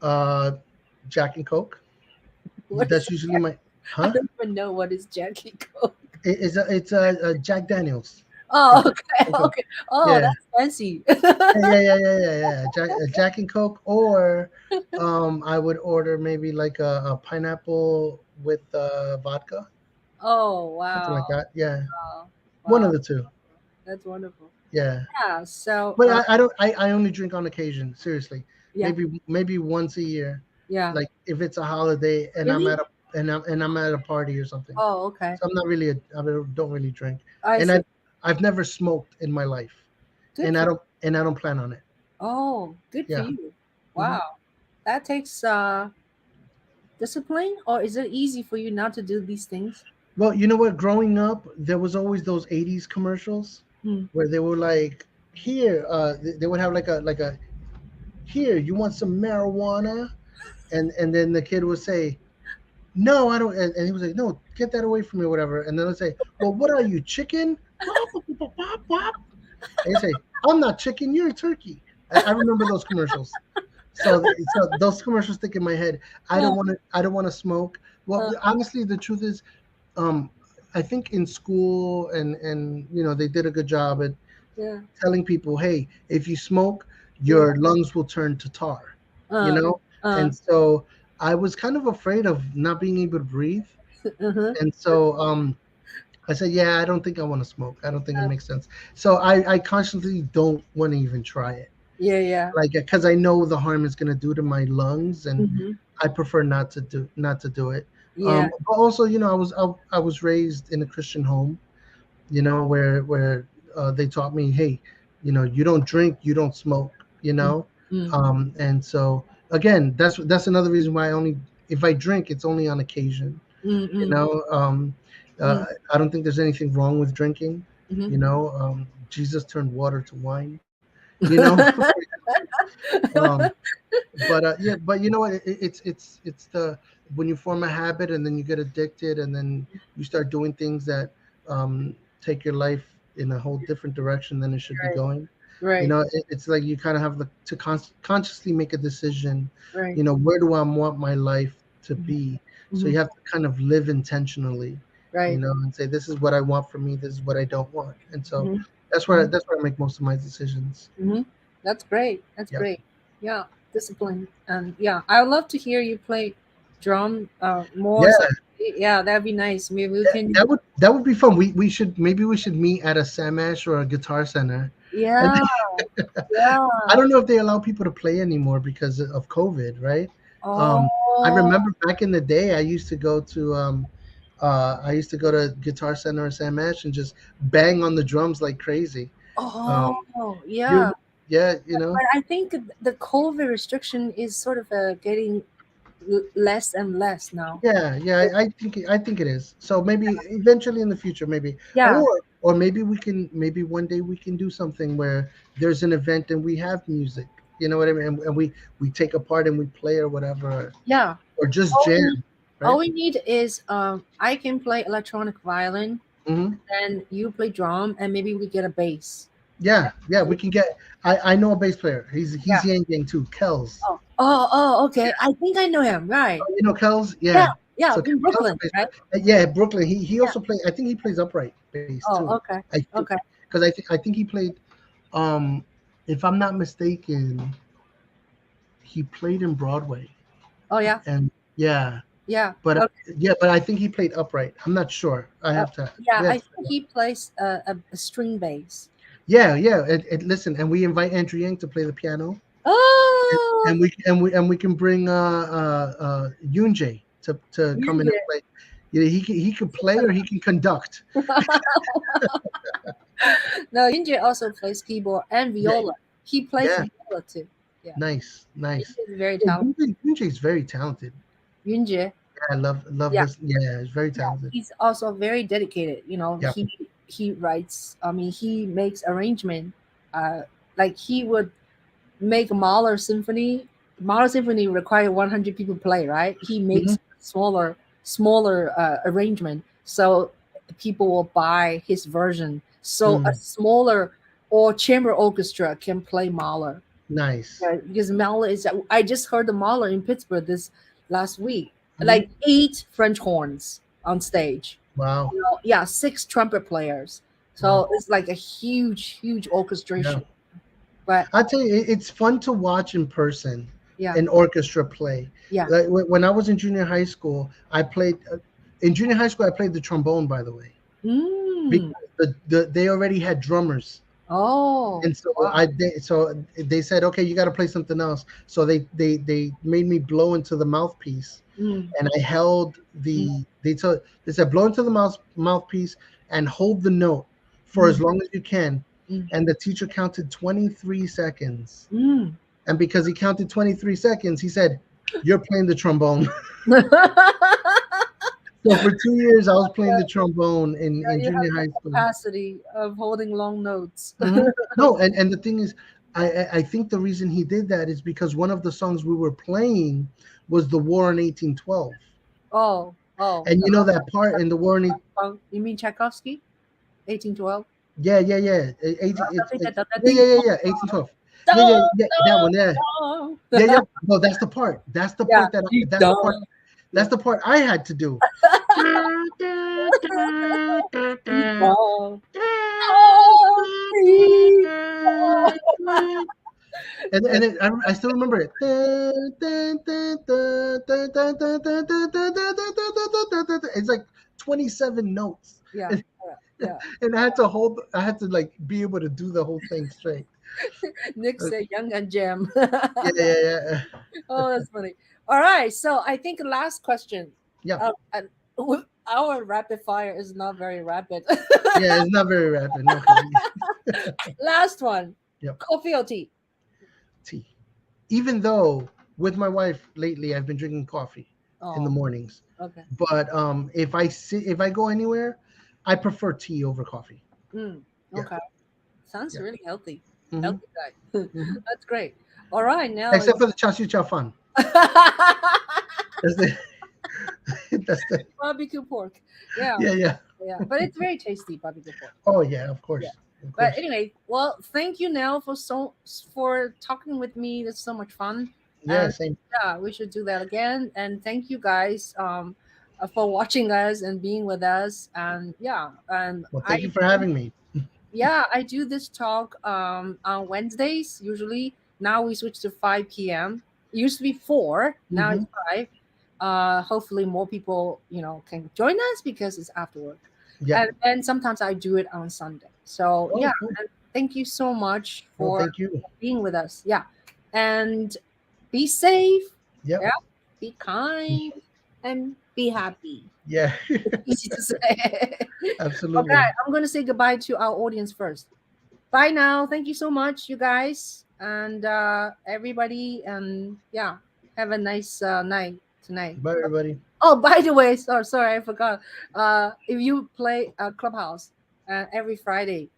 Uh, Jack and Coke. What is That's usually my, I huh? don't even know what is Jackie Coke. It's a Jack Daniels. Oh, It's okay, okay. okay. Oh, Yeah. that's fancy. Yeah. Jack and Coke, or I would order maybe like a pineapple with vodka, Oh, something like wow, that. Yeah, wow, one of wow. the two. That's wonderful. Yeah, Yeah. So, but I don't. I only drink on occasion. Seriously, yeah, maybe once a year. yeah. Like if it's a holiday and Really? I'm at a party or something. Oh, okay. So I'm not really I don't really drink, I and see. I've never smoked in my life, Good for. and I don't plan on it. Oh, good for Yeah. you. Hmm. Wow. That takes discipline, or is it easy for you not to do these things? Well, you know what? Growing up, there was always those '80s commercials Hmm. where they were like, "Here," they would have like a "Here, you want some marijuana?" And then the kid would say, "No, I don't." And he was like, "No, get that away from me," or whatever. And then they'd say, "Well, what are you, chicken?" Wop, wop, wop, wop, wop. And you say, "I'm not chicken, you're a turkey." I remember those commercials. So those commercials stick in my head. Uh, I don't want to smoke. Well, uh, honestly, the truth is, um, I think in school and they did a good job at yeah, telling people, hey, if you smoke, yeah. your lungs will turn to tar, you Uh, know. uh, And so I was kind of afraid of not being able to breathe, uh-huh. and so I said, yeah, I don't think I want to smoke. I don't think it makes sense. So I constantly don't want to even try it, Yeah, yeah. like because I know the harm it's going to do to my lungs, and Hmm. I prefer not to do it. Yeah. But also, I was raised in a Christian home, where they taught me, hey, You don't drink, you don't smoke, mm, mm, and so again, that's another reason why I only, if I drink, it's only on occasion. mm, you mm, know um uh, mm, I don't think there's anything wrong with drinking. mhm. Jesus turned water to wine. you know um yeah, but you know what, it's the, when you form a habit and then you get addicted and then you start doing things that take your life in a whole different direction than it should be Right, going. right, It's like you kind of have to consciously make a decision. right. Where do I want my life to Mhm, be? So mhm, you have to kind of live intentionally, right. and say, this is what I want for me, this is what I don't want. And so Mhm, mhm, that's where I make most of my decisions. mhm. That's great. That's Yeah. great. Yeah, discipline. And yeah, I would love to hear you play drum more. Yeah, Yeah, that'd be nice. Maybe we can. that would be fun. We should meet at a Samash or a Guitar Center. And Yeah, I yeah. don't know if they allow people to play anymore because of COVID, right? I Oh, remember back in the day, I used to go to Guitar Center or Samash and just bang on the drums like crazy. Um, oh, you, yeah. yeah, But I think the COVID restriction is sort of getting less and less now. yeah, yeah. I think it is. So maybe eventually in the future, maybe, Yeah, or maybe one day we can do something where there's an event and we have music. You know what I mean? And we take a part and we play or whatever, yeah. or just All we need, jam, all right? we need is I can play electronic violin, Hmm. and you play drum, and maybe we get a bass. Yeah, yeah. We can get. I know a bass player. He's Yeah. Yang Yang too. Kells. Oh, okay. I think I know him. Right. Oh, you know Kells? Yeah, Yeah. yeah. So In Kells a Brooklyn, bass right? player. Yeah, Brooklyn. He Yeah. also play. I think he plays upright bass Oh, too. okay. I think, Okay. because I think he played. Um, if I'm not mistaken, he played in Broadway, Oh, yeah. and yeah, Yeah. but Okay. I think he played upright. I'm not sure. I Uh, have to. yeah, We have I to think he plays a string bass. Yeah, yeah. Listen, and we invite Andrew Yang to play the piano, Oh, and we can bring Yunjay to come in and Yunje. play. He could play or he can conduct. No, Yunje also plays keyboard and Yeah, viola. He plays yeah. viola too. Yeah, Nice, nice. Yunje is very Yeah, talented. Yunjay is very talented. Yunje, Yeah, I love yeah, this. Yeah, he's very yeah, talented. he's also very dedicated. Yeah. He writes. I mean, he makes arrangement. Uh, like he would make Mahler symphony. Mahler symphony require 100 people play, right? He Hmm. makes smaller arrangement, so people will buy his version. So a Mm, smaller or chamber orchestra can play Mahler. nice. Yeah, because Mahler is. I just heard the Mahler in Pittsburgh this last week. Hmm. Like 8 French horns on stage. Wow. Yeah, 6 trumpet players. Wow. So it's like a huge Yeah. orchestration. But I tell you, it's fun to watch in person yeah, an orchestra play. yeah. Like when I was in junior high school, I played. In junior high school, I played the trombone. By the way, Mm. because they already had drummers, Oh, and so wow. they said, okay, you got to play something else. So they made me blow into the mouthpiece, Mm, and I held mm, they said blow into the mouthpiece and hold the note for as mm, long as you can. mm, And the teacher counted 23 seconds. mm. And because he counted 23 seconds, he said, "You're playing the trombone." So for 2 years, I was playing the trombone in You junior have the high school. capacity of holding long notes. Hmm. No, and the thing is, I think the reason he did that is because one of the songs we were playing was the War in 1812. Oh, And you know that part in the War in you mean Tchaikovsky? 1812? yeah, yeah, yeah. 18, yeah, Ding, yeah, yeah, yeah. 1812. Yeah, yeah, dong, yeah. That one, yeah. dong, Yeah, dong. yeah. No, that's the part. That's the Yeah, part that deep that's the part dong. that's Yeah. the part I had to do. Deep dong. Oh, deep dong. And I still remember it. It's like 27 notes. Yeah, And, yeah. and I had to like be able to do the whole thing straight. Nick Uh, said young and jam. Yeah, yeah, yeah. Oh, that's funny. All right. So I think last question. Yeah. And Our rapid fire is not very rapid. Yeah, it's not very rapid. No, Last one. yep. Coffee or tea? Tea. Even though with my wife lately, I've been drinking coffee in the Oh, mornings. okay. But if I go anywhere, I prefer tea over coffee. Mm, Yeah, okay. Sounds yeah. really healthy. Hmm. Healthy guy. Hmm. That's great. All right, now Except it's for the chashu chow fun. That's the that's the barbecue pork. Yeah, yeah, yeah. yeah. But it's very tasty barbecue pork. Oh yeah, of Yeah. course, of But course. anyway, well, thank you, Nell, for talking with me. That's so much fun. Yeah, And same. yeah, we should do that again. And thank you guys for watching us and being with us. And yeah, and Well, thank you for having me. I do this talk on Wednesdays usually. Now we switch to 5 p.m. It used to be 4, now Hmm. it's 5. Hopefully more people, can join us because it's after work. Yeah. And then sometimes I do it on Sunday. So Oh, yeah, cool. and thank you so much Well, for thank you. being with us. Yeah. And be safe. Yep. Yeah. Be kind and be happy. Yeah. Easy to say. Okay, Absolutely. I'm going to say goodbye to our audience first. Bye now. Thank you so much, you guys, and everybody. And yeah, have a nice night tonight. Bye, everybody. Oh, by the way, sorry, I forgot. If you play Clubhouse every Friday,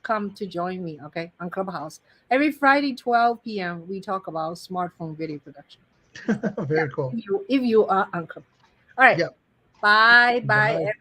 come to join me, okay, on Clubhouse. Every Friday, 12 p.m., we talk about smartphone video production. Yeah, Very cool. if you are on Clubhouse. All right. Yep. Bye, bye, Bye.